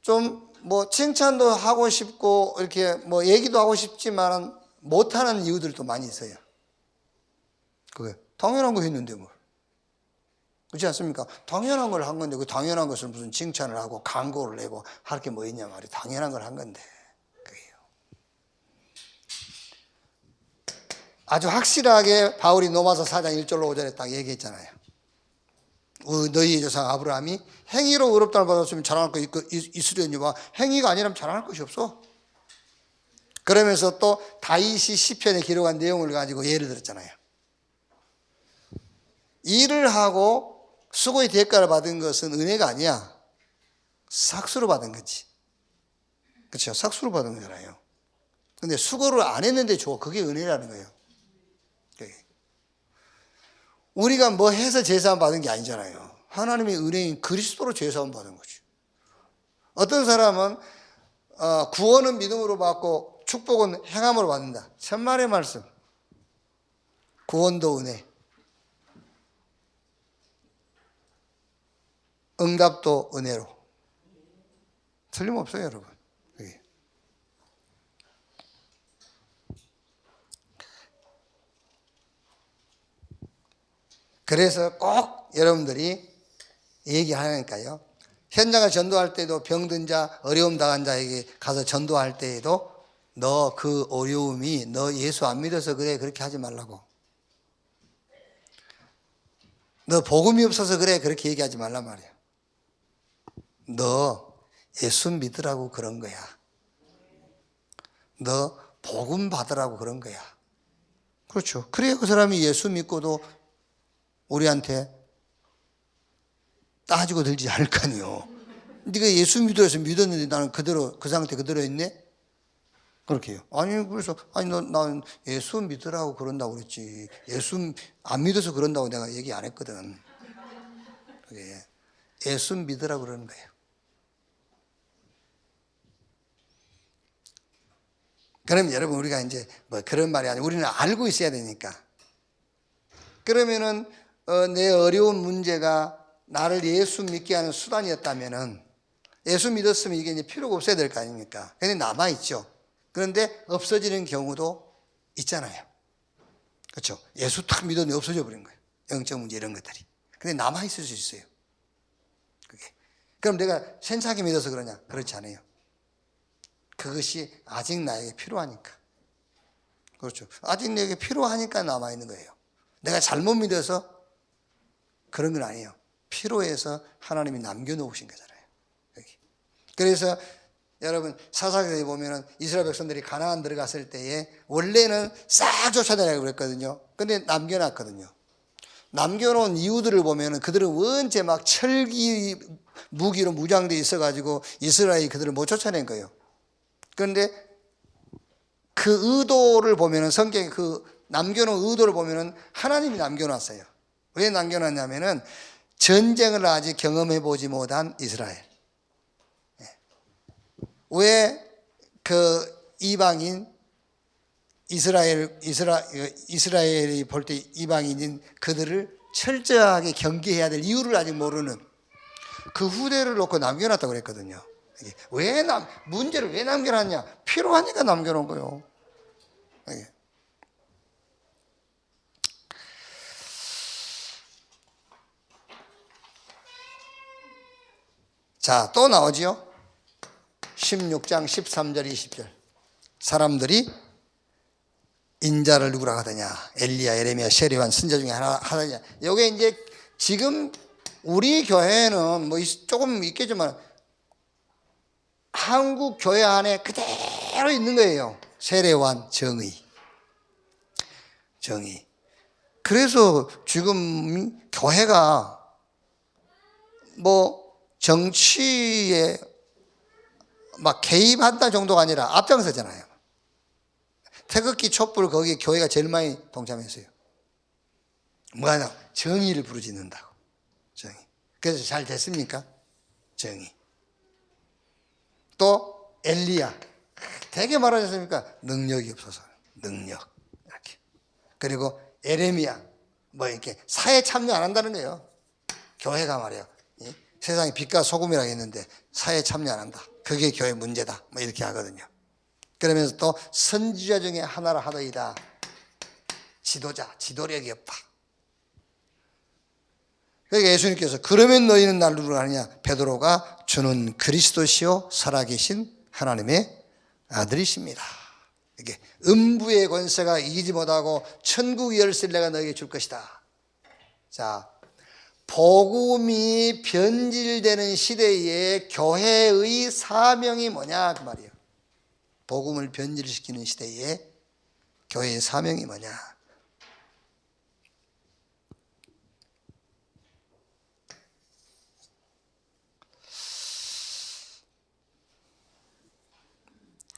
좀 뭐 칭찬도 하고 싶고 이렇게 뭐 얘기도 하고 싶지만 못하는 이유들도 많이 있어요. 그게 당연한 거 했는데 뭘. 그렇지 않습니까? 당연한 걸 한 건데 그 당연한 것을 무슨 칭찬을 하고 광고를 내고 할 게 뭐 있냐 말이에요. 당연한 걸 한 건데. 그게요. 아주 확실하게 바울이 로마서 4장 1절로 5절에 딱 얘기했잖아요. 너희의 조상 아브라함이 행위로 의롭다를 받았으면 자랑할 거 있으려니와 행위가 아니라면 자랑할 것이 없어. 그러면서 또 다윗이 시편에 기록한 내용을 가지고 예를 들었잖아요. 일을 하고 수고의 대가를 받은 것은 은혜가 아니야. 삭수로 받은 거지. 그렇죠? 삭수로 받은 거잖아요. 근데 수고를 안 했는데 줘. 그게 은혜라는 거예요. 우리가 뭐 해서 제사함 받은 게 아니잖아요. 하나님의 은혜인 그리스도로 제사함 받은 거죠. 어떤 사람은 구원은 믿음으로 받고 축복은 행함으로 받는다. 천만의 말씀. 구원도 은혜, 응답도 은혜로. 틀림없어요, 여러분. 그래서 꼭 여러분들이 얘기하니까요. 현장을 전도할 때도 병든 자, 어려움 당한 자에게 가서 전도할 때에도 너 그 어려움이 너 예수 안 믿어서 그래 그렇게 하지 말라고. 너 복음이 없어서 그래 그렇게 얘기하지 말란 말이야. 너 예수 믿으라고 그런 거야. 너 복음 받으라고 그런 거야. 그렇죠. 그래야 그 사람이 예수 믿고도 우리한테 따지고 들지 않을 거 아니요. 네가 예수 믿어서 믿었는데 나는 그대로 그 상태 그대로 있네? 그렇게 해요. 아니 그래서 난 예수 믿으라고 그런다고 그랬지. 예수 안 믿어서 그런다고 내가 얘기 안 했거든. 그게 예수 믿으라고 그러는 거예요. 그럼 여러분 우리가 이제 뭐 그런 말이 아니고 우리는 알고 있어야 되니까. 그러면은 내 어려운 문제가 나를 예수 믿게 하는 수단이었다면은 예수 믿었으면 이게 이제 필요가 없어야 될 거 아닙니까? 근데 남아있죠. 그런데 없어지는 경우도 있잖아요. 그렇죠? 예수 탁 믿었는데 없어져 버린 거예요. 영적 문제 이런 것들이. 근데 남아있을 수 있어요. 그게. 그럼 내가 센차게 믿어서 그러냐? 그렇지 않아요. 그것이 아직 나에게 필요하니까. 그렇죠. 아직 내게 필요하니까 남아있는 거예요. 내가 잘못 믿어서 그런 건 아니에요. 필요해서 하나님이 남겨놓으신 거잖아요. 여기. 그래서 여러분 사사기에 보면은 이스라엘 백성들이 가나안 들어갔을 때에 원래는 싹 쫓아내라고 그랬거든요. 근데 남겨놨거든요. 남겨놓은 이유들을 보면은 그들은 원체 막 철기 무기로 무장되어 있어가지고 이스라엘이 그들을 못 쫓아낸 거예요. 그런데 그 의도를 보면은 성경에 그 남겨놓은 의도를 보면은 하나님이 남겨놨어요. 왜 남겨놨냐면은 전쟁을 아직 경험해 보지 못한 이스라엘. 왜 그 이방인 이스라엘이 볼 때 이방인인 그들을 철저하게 경계해야 될 이유를 아직 모르는 그 후대를 놓고 남겨놨다고 그랬거든요. 문제를 왜 남겨놨냐? 필요하니까 남겨놓은 거예요. 자, 또 나오지요. 16장 13절 20절. 사람들이 인자를 누구라 하더냐? 엘리야, 예레미야, 세례요한 선지자 중에 하나 하더냐? 요게 이제 지금 우리 교회는 뭐 조금 있겠지만 한국 교회 안에 그대로 있는 거예요. 세례관 정의. 정의. 그래서 지금 교회가 뭐 정치에 막 개입한다 정도가 아니라 앞장서잖아요. 태극기 촛불 거기에 교회가 제일 많이 동참했어요. 뭐하냐? 정의를 부르짖는다고. 정의. 그래서 잘 됐습니까? 정의. 또 엘리야. 되게 말하지 않습니까? 능력이 없어서. 능력. 이렇게. 그리고 에레미야. 뭐 이렇게 사회 참여 안 한다는 거예요. 교회가 말이에요. 세상에 빛과 소금이라고 했는데 사회 참여 안 한다. 그게 교회 문제다. 뭐 이렇게 하거든요. 그러면서 또 선지자 중에 하나라 하더이다. 지도자, 지도력이 없다. 그러니까 예수님께서 그러면 너희는 날 누구로 하느냐? 베드로가 주는 그리스도시요 살아계신 하나님의 아들이십니다. 이게 음부의 권세가 이기지 못하고 천국 열쇠를 내가 너에게 줄 것이다. 자, 복음이 변질되는 시대에 교회의 사명이 뭐냐 그 말이에요. 복음을 변질시키는 시대에 교회의 사명이 뭐냐?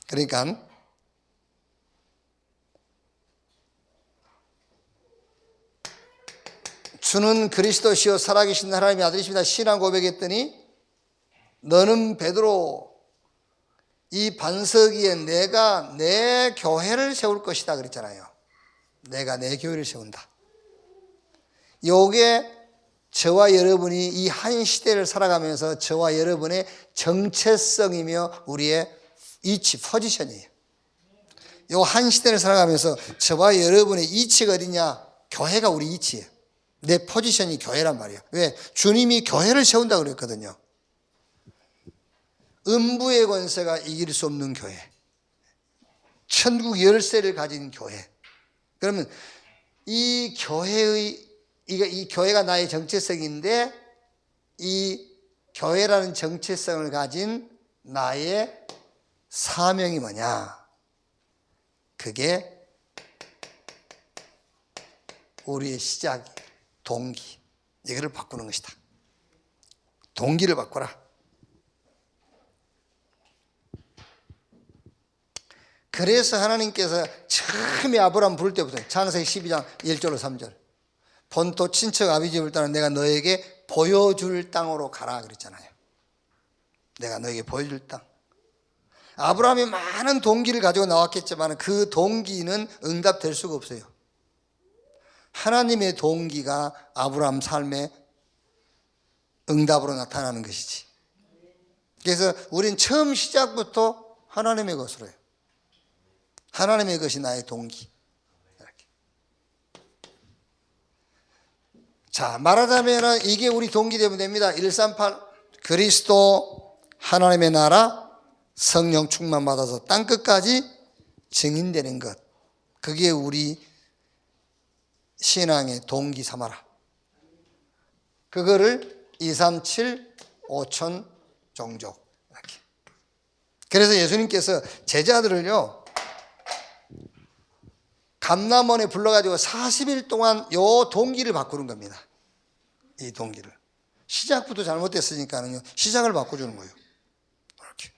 그러니까 주는 그리스도시요 살아계신 하나님의 아들이십니다. 신앙 고백했더니 너는 베드로 이 반석 위에 내가 내 교회를 세울 것이다 그랬잖아요. 내가 내 교회를 세운다. 요게 저와 여러분이 이 한 시대를 살아가면서 저와 여러분의 정체성이며 우리의 위치, 포지션이에요. 요 한 시대를 살아가면서 저와 여러분의 위치가 어디냐? 교회가 우리 위치예요. 내 포지션이 교회란 말이에요. 왜? 주님이 교회를 세운다고 그랬거든요. 음부의 권세가 이길 수 없는 교회. 천국 열쇠를 가진 교회. 그러면 이 교회의, 이 교회가 나의 정체성인데 이 교회라는 정체성을 가진 나의 사명이 뭐냐? 그게 우리의 시작, 동기. 이거를 바꾸는 것이다. 동기를 바꿔라. 그래서 하나님께서 처음에 아브라함 부를 때부터 창세기 12장 1절로 3절 본토 친척 아비 집을 떠나 내가 너에게 보여줄 땅으로 가라 그랬잖아요. 내가 너에게 보여줄 땅. 아브라함이 많은 동기를 가지고 나왔겠지만 그 동기는 응답될 수가 없어요. 하나님의 동기가 아브라함 삶의 응답으로 나타나는 것이지. 그래서 우린 처음 시작부터 하나님의 것으로 해요. 하나님의 것이 나의 동기. 이렇게. 자, 말하자면 이게 우리 동기 되면 됩니다. 138 그리스도 하나님의 나라 성령 충만 받아서 땅끝까지 증인되는 것. 그게 우리 신앙의 동기 삼아라. 그거를 237 5천 종족 이렇게. 그래서 예수님께서 제자들을요 감람원에 불러가지고 40일 동안 요 동기를 바꾸는 겁니다. 이 동기를. 시작부터 잘못됐으니까요. 시작을 바꿔주는 거예요. 이렇게.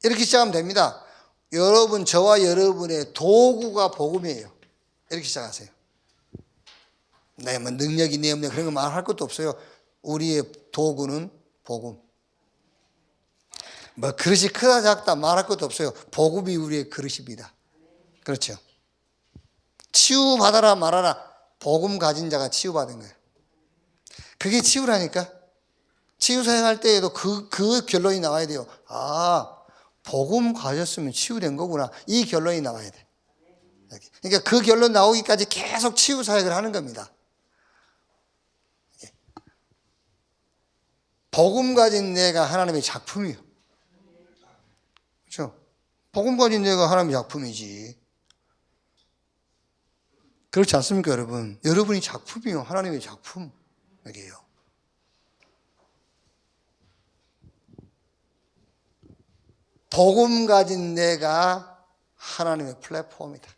이렇게 시작하면 됩니다. 여러분, 저와 여러분의 도구가 복음이에요. 이렇게 시작하세요. 네, 뭐 능력이 내 없네 그런 거 말할 것도 없어요. 우리의 도구는 복음. 뭐 그릇이 크다 작다 말할 것도 없어요. 복음이 우리의 그릇입니다. 그렇죠. 치유받아라 말아라. 복음 가진 자가 치유받은 거예요. 그게 치유라니까. 치유 사역할 때에도 그 결론이 나와야 돼요. 아, 복음 가졌으면 치유된 거구나. 이 결론이 나와야 돼. 그러니까 그 결론 나오기까지 계속 치유 사역을 하는 겁니다. 복음 가진 내가 하나님의 작품이에요. 그렇죠? 복음 가진 내가 하나님의 작품이지. 그렇지 않습니까, 여러분? 여러분이 작품이요. 하나님의 작품. 이게요. 복음 가진 내가 하나님의 플랫폼이다.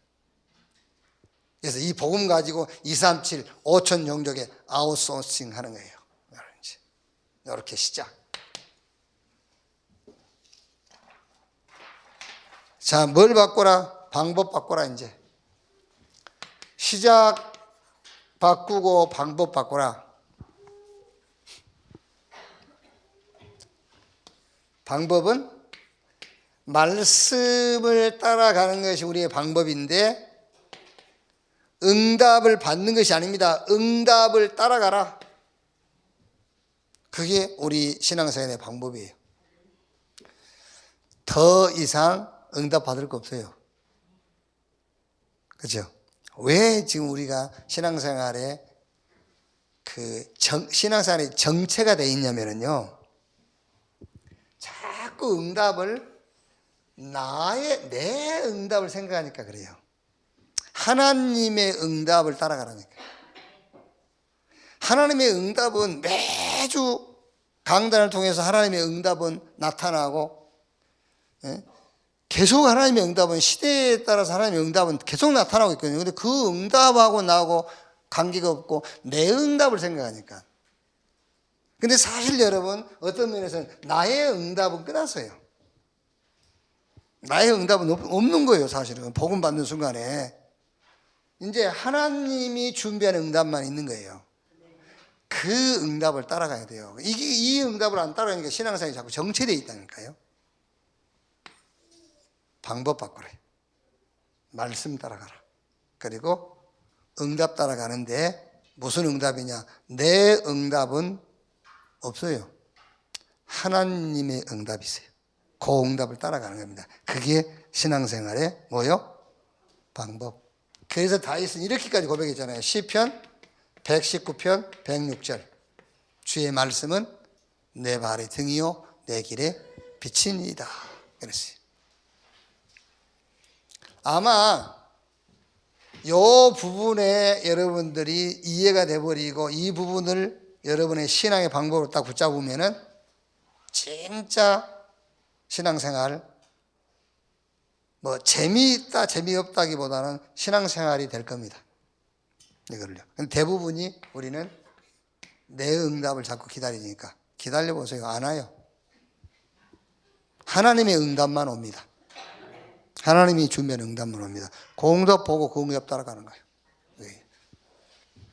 그래서 이 복음 가지고 237, 5천 종족에 아웃소싱 하는 거예요. 이렇게 시작. 자, 뭘 바꾸라? 방법 바꾸라, 이제. 시작 바꾸고 방법 바꾸라. 방법은 말씀을 따라가는 것이 우리의 방법인데 응답을 받는 것이 아닙니다. 응답을 따라가라. 그게 우리 신앙생활의 방법이에요. 더 이상 응답 받을 거 없어요. 그렇죠? 왜 지금 우리가 신앙생활에 신앙생활의 정체가 되어 있냐면요, 자꾸 응답을 내 응답을 생각하니까 그래요. 하나님의 응답을 따라가라니까. 하나님의 응답은 매주 강단을 통해서 하나님의 응답은 나타나고, 계속 하나님의 응답은 시대에 따라서 하나님의 응답은 계속 나타나고 있거든요. 그런데 그 응답하고 나하고 관계가 없고 내 응답을 생각하니까. 근데 사실 여러분, 어떤 면에서는 나의 응답은 끝났어요. 나의 응답은 없는 거예요. 사실은 복음 받는 순간에 이제 하나님이 준비한 응답만 있는 거예요. 그 응답을 따라가야 돼요. 이 응답을 안 따라가니까 신앙생활이 자꾸 정체되어 있다니까요. 방법 바꾸래. 말씀 따라가라. 그리고 응답 따라가는데 무슨 응답이냐? 내 응답은 없어요. 하나님의 응답이세요. 그 응답을 따라가는 겁니다. 그게 신앙생활의 뭐요? 방법. 그래서 다윗은 이렇게까지 고백했잖아요. 시편 119편 106절. 주의 말씀은 내 발의 등이요 내 길의 빛이니이다. 그랬어요. 아마 이 부분에 여러분들이 이해가 돼버리고 이 부분을 여러분의 신앙의 방법으로 딱 붙잡으면은 진짜 신앙생활 뭐 재미있다 재미없다기보다는 신앙생활이 될 겁니다. 이걸요. 근데 대부분이 우리는 내 응답을 자꾸 기다리니까 기다려보세요. 안 와요. 하나님의 응답만 옵니다. 하나님이 준비한 응답만 옵니다. 그 응답 보고 그 응답 따라가는 거예요.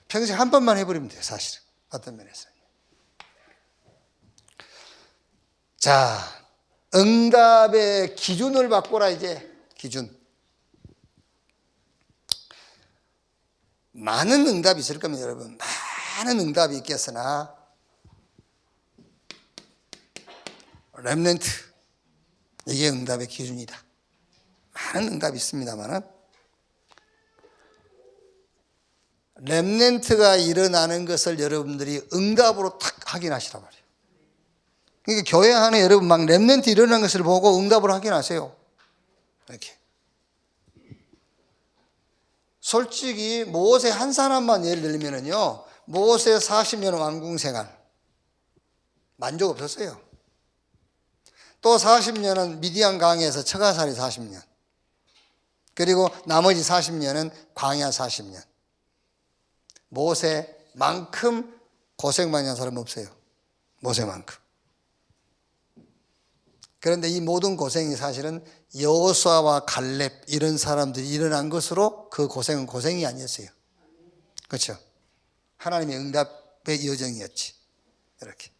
평생 한 번만 해버리면 돼요. 사실은 어떤 면에서. 자, 응답의 기준을 바꾸라. 이제 기준. 많은 응답이 있을 겁니다. 여러분, 많은 응답이 있겠으나 렘넌트, 이게 응답의 기준이다. 많은 응답이 있습니다만은 렘넌트가 일어나는 것을 여러분들이 응답으로 탁 확인하시란 말이에요. 그러니까 교회 안에 여러분 막 렘넌트 일어나는 것을 보고 응답으로 확인하세요. 이렇게. 솔직히 모세 한 사람만 예를 들면은요, 모세 40년 왕궁 생활 만족 없었어요. 또 40년은 미디안 강에서 처가살이 40년. 그리고 나머지 40년은 광야 40년. 모세만큼 고생 많이 한 사람은 없어요. 모세만큼. 그런데 이 모든 고생이 사실은 여호수아와 갈렙 이런 사람들이 일어난 것으로 그 고생은 고생이 아니었어요. 그렇죠? 하나님의 응답의 여정이었지. 이렇게.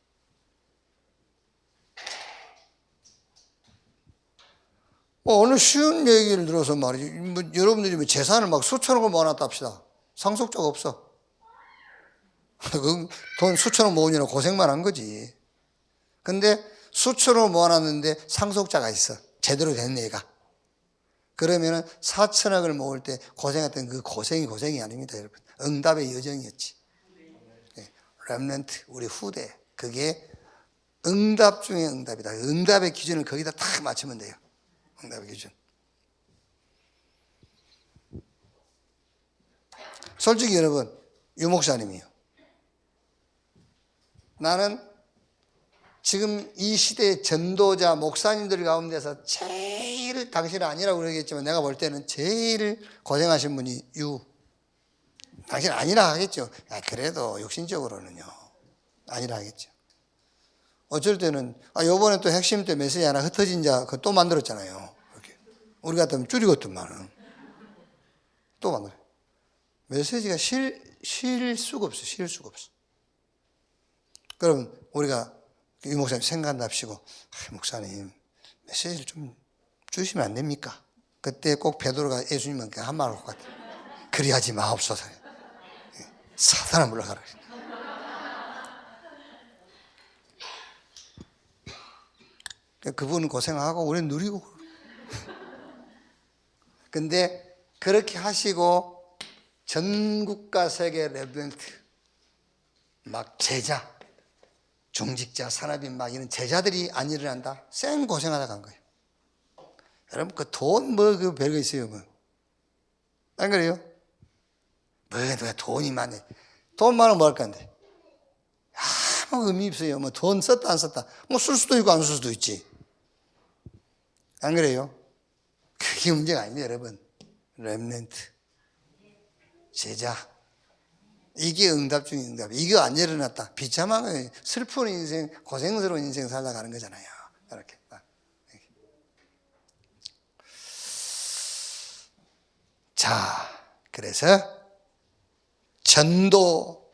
어느 쉬운 얘기를 들어서 말이죠. 여러분들이 재산을 막 수천억을 모아놨다 합시다. 상속자가 없어. 돈 수천억 모으느라 고생만 한 거지. 근데 수천억을 모아놨는데 상속자가 있어. 제대로 된 애가. 그러면은 4천억을 모을 때 고생했던 그 고생이 아닙니다, 여러분. 응답의 여정이었지. 렘넌트, 우리 후대. 그게 응답 중에 응답이다. 응답의 기준을 거기다 딱 맞추면 돼요. 응답의 기준. 솔직히 여러분, 유 목사님이요. 나는 지금 이 시대의 전도자, 목사님들 가운데서 제일, 당신은 아니라고 그러겠지만 내가 볼 때는 제일 고생하신 분이 당신 아니라 하겠죠. 그래도 육신적으로는요. 아니라 하겠죠. 어쩔 때는, 요번에 또 핵심 때 메시지 하나 흩어진 자, 그거 또 만들었잖아요. 이렇게. 우리 같으면 줄이겠더만은. 또 만들어요. 메시지가 쉴 수가 없어. 쉴 수가 없어. 그럼 우리가 이 목사님 생각납시고, 목사님 메시지를 좀 주시면 안 됩니까? 그때 꼭 베드로가 예수님한테 한 말 할 것 같아요. 그리하지 마옵소서. 사탄아 물러가라. 그분은 고생하고 우리는 누리고. 근데 그렇게 하시고 전국과 세계 렘넌트 막 제자, 중직자, 산업인 막 이런 제자들이 안 일어난다? 쌩 고생하다 간 거예요. 여러분 그 돈 그 별거 있어요 뭐. 안 그래요? 누가 돈이 많네. 돈 많으면 뭐 할 건데? 아무 의미 없어요. 뭐 돈 썼다 안 썼다. 뭐 쓸 수도 있고 안 쓸 수도 있지. 안 그래요? 그게 문제가 아닙니다, 여러분. 렘넌트, 제자. 이게 응답 중에 응답. 이거 안 일어났다. 비참한 거예요. 슬픈 인생, 고생스러운 인생 살아가는 거잖아요. 이렇게. 자, 그래서 전도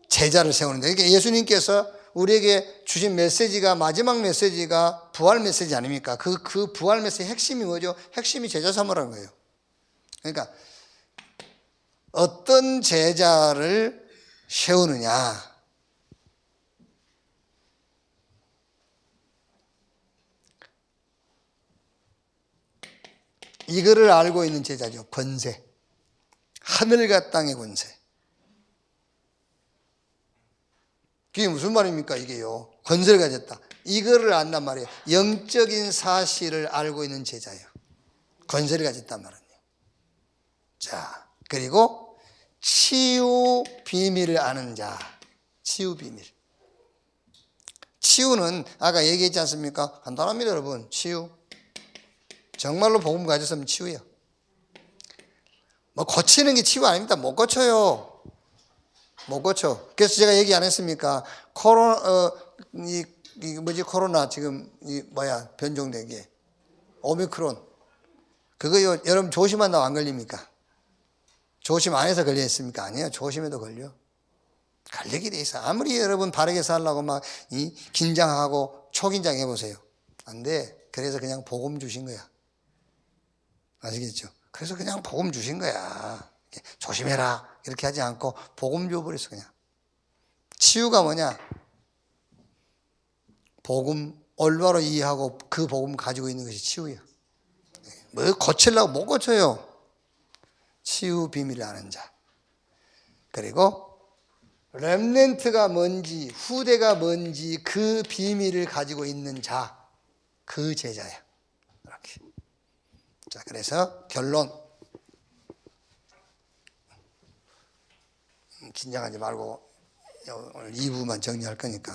제자를 세우는데, 그러니까 예수님께서 우리에게 주신 메시지가, 마지막 메시지가 부활 메시지 아닙니까? 그 부활 메시지 핵심이 뭐죠? 핵심이 제자 삼으라는 거예요. 그러니까 어떤 제자를 세우느냐. 이거를 알고 있는 제자죠. 권세. 하늘과 땅의 권세. 그게 무슨 말입니까? 이게요. 권세를 가졌다. 이거를 안단 말이에요. 영적인 사실을 알고 있는 제자예요. 권세를 가졌단 말이에요. 자, 그리고 치유 비밀을 아는 자. 치유 비밀. 치유는 아까 얘기했지 않습니까? 간단합니다, 여러분. 치유. 정말로 복음 가졌으면 치유예요. 뭐 고치는 게 치유 아닙니다. 못 고쳐요. 못 고쳐. 그래서 제가 얘기 안 했습니까? 코로나 지금 변종된 게 오미크론. 그거요, 여러분 조심한다고 안 걸립니까? 조심 안 해서 걸렸습니까? 아니에요. 조심해도 걸려. 걸리게 돼 있어. 아무리 여러분 바르게 살라고 막 긴장하고 초긴장 해보세요. 안 돼. 그래서 그냥 복음 주신 거야. 아시겠죠? 그래서 그냥 복음 주신 거야. 조심해라 이렇게 하지 않고 복음 줘버렸어. 그냥. 치유가 뭐냐? 복음 올바로 이해하고 그 복음 가지고 있는 것이 치유야. 뭐 고치려고 못 고쳐요. 치유 비밀을 아는 자. 그리고 렘넌트가 뭔지, 후대가 뭔지 그 비밀을 가지고 있는 자, 그 제자야. 이렇게. 자, 그래서 결론. 긴장하지 말고 오늘 2부만 정리할 거니까.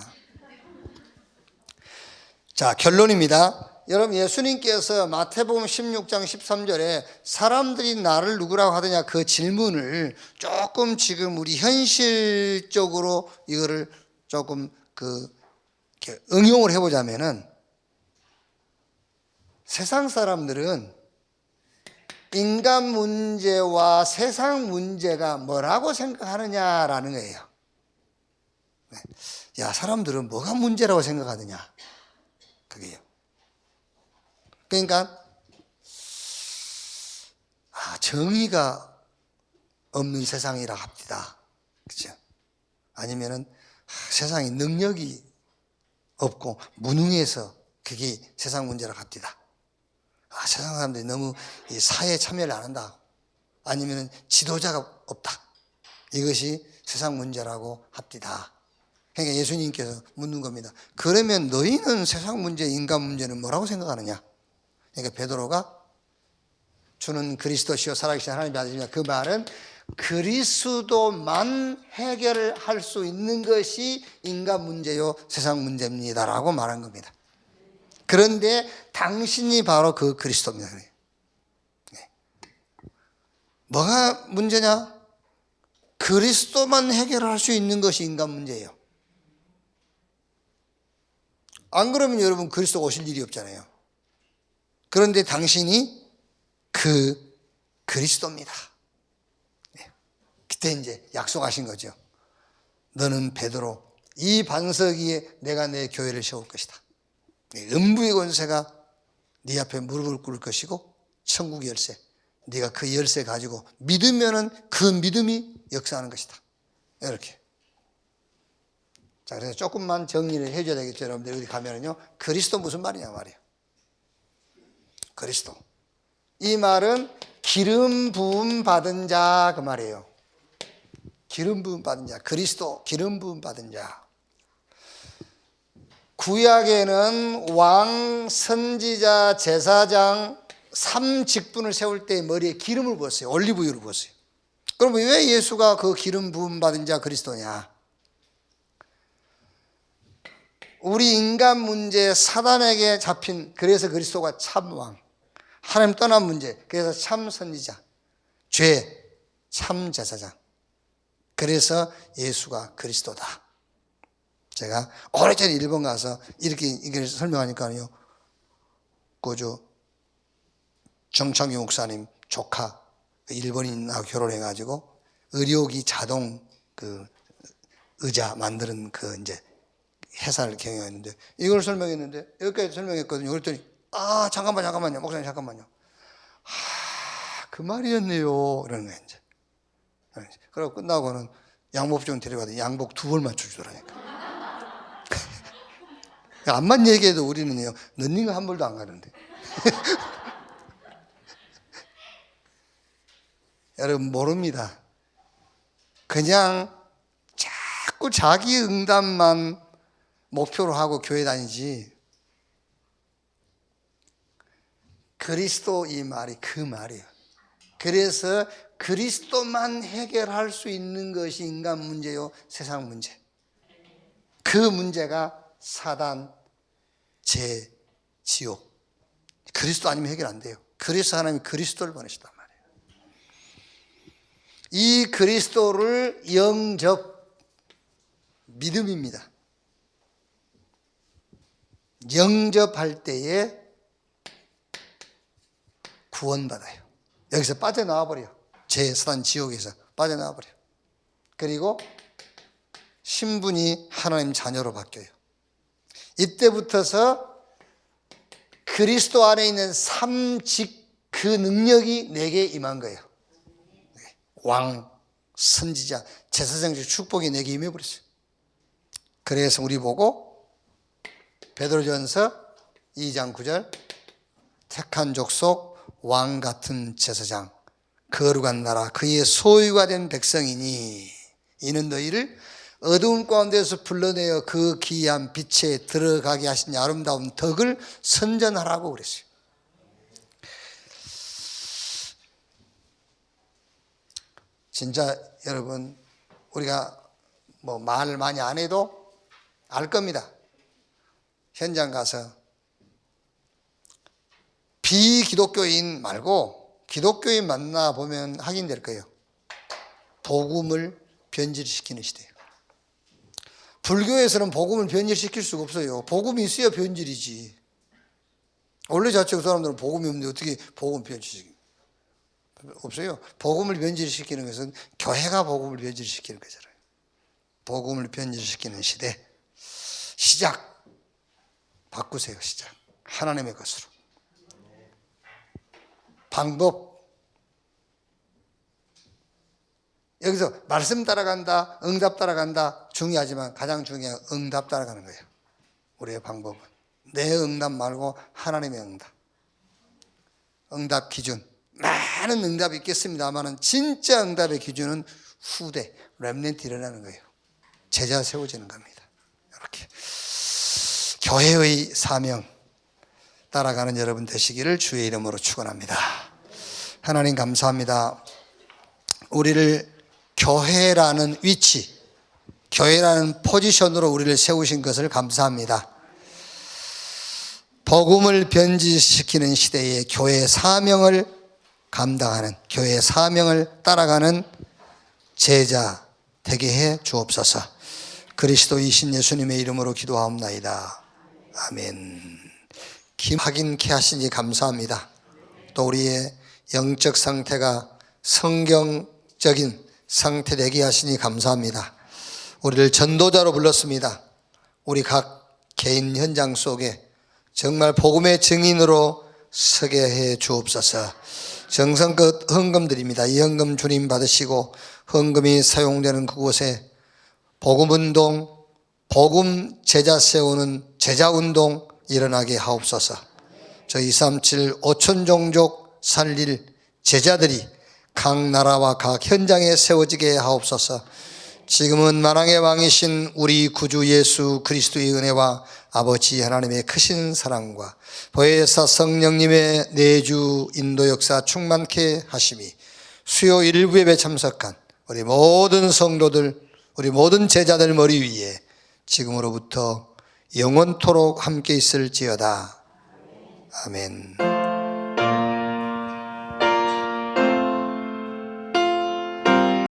자, 결론입니다. 여러분, 예수님께서 마태복음 16장 13절에 사람들이 나를 누구라고 하더냐 그 질문을 조금 지금 우리 현실적으로 이거를 조금 이렇게 응용을 해보자면은, 세상 사람들은 인간 문제와 세상 문제가 뭐라고 생각하느냐라는 거예요. 야, 사람들은 뭐가 문제라고 생각하느냐. 그게요. 그러니까 정의가 없는 세상이라 합디다. 그렇죠? 아니면은 세상에 능력이 없고 무능해서 그게 세상 문제라 합디다. 세상 사람들이 너무 사회에 참여를 안 한다. 아니면은 지도자가 없다. 이것이 세상 문제라고 합디다. 그러니까 예수님께서 묻는 겁니다. 그러면 너희는 세상 문제, 인간 문제는 뭐라고 생각하느냐? 그러니까 베드로가 주는 그리스도시요 살아계신 하나님의 아들이냐, 그 말은 그리스도만 해결할 수 있는 것이 인간 문제요 세상 문제입니다라고 말한 겁니다. 그런데 당신이 바로 그 그리스도입니다. 뭐가 문제냐? 그리스도만 해결할 수 있는 것이 인간 문제예요. 안 그러면 여러분 그리스도가 오실 일이 없잖아요. 그런데 당신이 그 그리스도입니다. 그때 이제 약속하신 거죠. 너는 베드로, 이 반석 위에 내가 내 교회를 세울 것이다. 음부의 권세가 네 앞에 무릎을 꿇을 것이고 천국 열쇠, 네가 그 열쇠 가지고 믿으면은 그 믿음이 역사하는 것이다. 이렇게. 자, 그래서 조금만 정리를 해줘야 되겠죠. 여러분들 여기 가면은요, 그리스도 무슨 말이냐 말이에요. 그리스도. 이 말은 기름 부음 받은 자 그 말이에요. 기름 부음 받은 자, 그리스도 기름 부음 받은 자. 구약에는 왕, 선지자, 제사장 3직분을 세울 때 머리에 기름을 부었어요. 올리브유를 부었어요. 그러면 왜 예수가 그 기름 부음 받은 자 그리스도냐? 우리 인간 문제 사단에게 잡힌, 그래서 그리스도가 참왕, 하나님 떠난 문제, 그래서 참 선지자, 죄, 참 제사장, 그래서 예수가 그리스도다. 제가 오래전에 일본 가서 이렇게 이걸 설명하니까요, 그저 정창규 목사님 조카 일본인하고 결혼해가지고 의료기 자동 그 의자 만드는 그 이제 회사를 경영했는데 이걸 설명했는데 여기까지 설명했거든요. 그랬더니 잠깐만요 목사님 그 말이었네요 이러는 거예요. 이제 그러고 끝나고는 양복점 데려가서 양복 2벌 맞춰주더라니까. 암만 얘기해도 우리는요 런닝을 1벌도 안 가는데. 여러분 모릅니다. 그냥 자꾸 자기 응답만 목표로 하고 교회 다니지. 그리스도 이 말이 그 말이에요. 그래서 그리스도만 해결할 수 있는 것이 인간 문제요 세상 문제. 그 문제가 사단, 죄, 지옥. 그리스도 아니면 해결 안 돼요. 그래서 하나님이 그리스도를 보내셨단 말이에요. 이 그리스도를 영접, 믿음입니다. 영접할 때에 구원받아요. 여기서 빠져나와 버려요. 죄, 사단, 지옥에서 빠져나와 버려요. 그리고 신분이 하나님 자녀로 바뀌어요. 이때부터서 그리스도 안에 있는 삼직 그 능력이 내게 임한 거예요. 왕, 선지자, 제사장적 축복이 내게 임해버렸어요. 그래서 우리 보고 베드로전서 2장 9절 택한 족속 왕 같은 제사장 거룩한 나라 그의 소유가 된 백성이니 이는 너희를 어두운 가운데서 불러내어 그 기이한 빛에 들어가게 하신 아름다운 덕을 선전하라고 그랬어요. 진짜 여러분 우리가 뭐 말 많이 안 해도 알 겁니다. 현장 가서 비기독교인 말고 기독교인 만나보면 확인될 거예요. 복음을 변질시키는 시대예요. 불교에서는 복음을 변질시킬 수가 없어요. 복음이 있어야 변질이지. 원래 자체 그 사람들은 복음이 없는데 어떻게 복음 변질시키는 없어요. 복음을 변질시키는 것은 교회가 복음을 변질시키는 거잖아요. 복음을 변질시키는 시대. 시작. 바꾸세요. 시작. 하나님의 것으로. 방법. 여기서 말씀 따라간다, 응답 따라간다 중요하지만 가장 중요한 응답 따라가는 거예요. 우리의 방법은 내 응답 말고 하나님의 응답. 응답 기준 많은 응답이 있겠습니다만 진짜 응답의 기준은 후대, 렘넌트 일어나는 거예요. 제자 세워지는 겁니다. 이렇게 교회의 사명 따라가는 여러분 되시기를 주의 이름으로 축원합니다. 하나님 감사합니다. 우리를 교회라는 위치, 교회라는 포지션으로 우리를 세우신 것을 감사합니다. 복음을 변질시키는 시대에 교회의 사명을 감당하는, 교회의 사명을 따라가는 제자 되게 해 주옵소서. 그리스도이신 예수님의 이름으로 기도하옵나이다. 아멘. 확인케 하시니 감사합니다. 또 우리의 영적 상태가 성경적인 상태 되게 하시니 감사합니다. 우리를 전도자로 불렀습니다. 우리 각 개인 현장 속에 정말 복음의 증인으로 서게 해 주옵소서. 정성껏 헌금 드립니다. 이 헌금 주님 받으시고 헌금이 사용되는 그곳에 복음운동, 복음 제자 세우는 제자운동 일어나게 하옵소서. 저 237 5천종족 살릴 제자들이 각 나라와 각 현장에 세워지게 하옵소서. 지금은 만왕의 왕이신 우리 구주 예수 그리스도의 은혜와 아버지 하나님의 크신 사랑과 보혜사 성령님의 내주 인도 역사 충만케 하심이 수요 일부 예배 참석한 우리 모든 성도들, 우리 모든 제자들 머리 위에 지금으로부터 영원토록 함께 있을지어다. 아멘.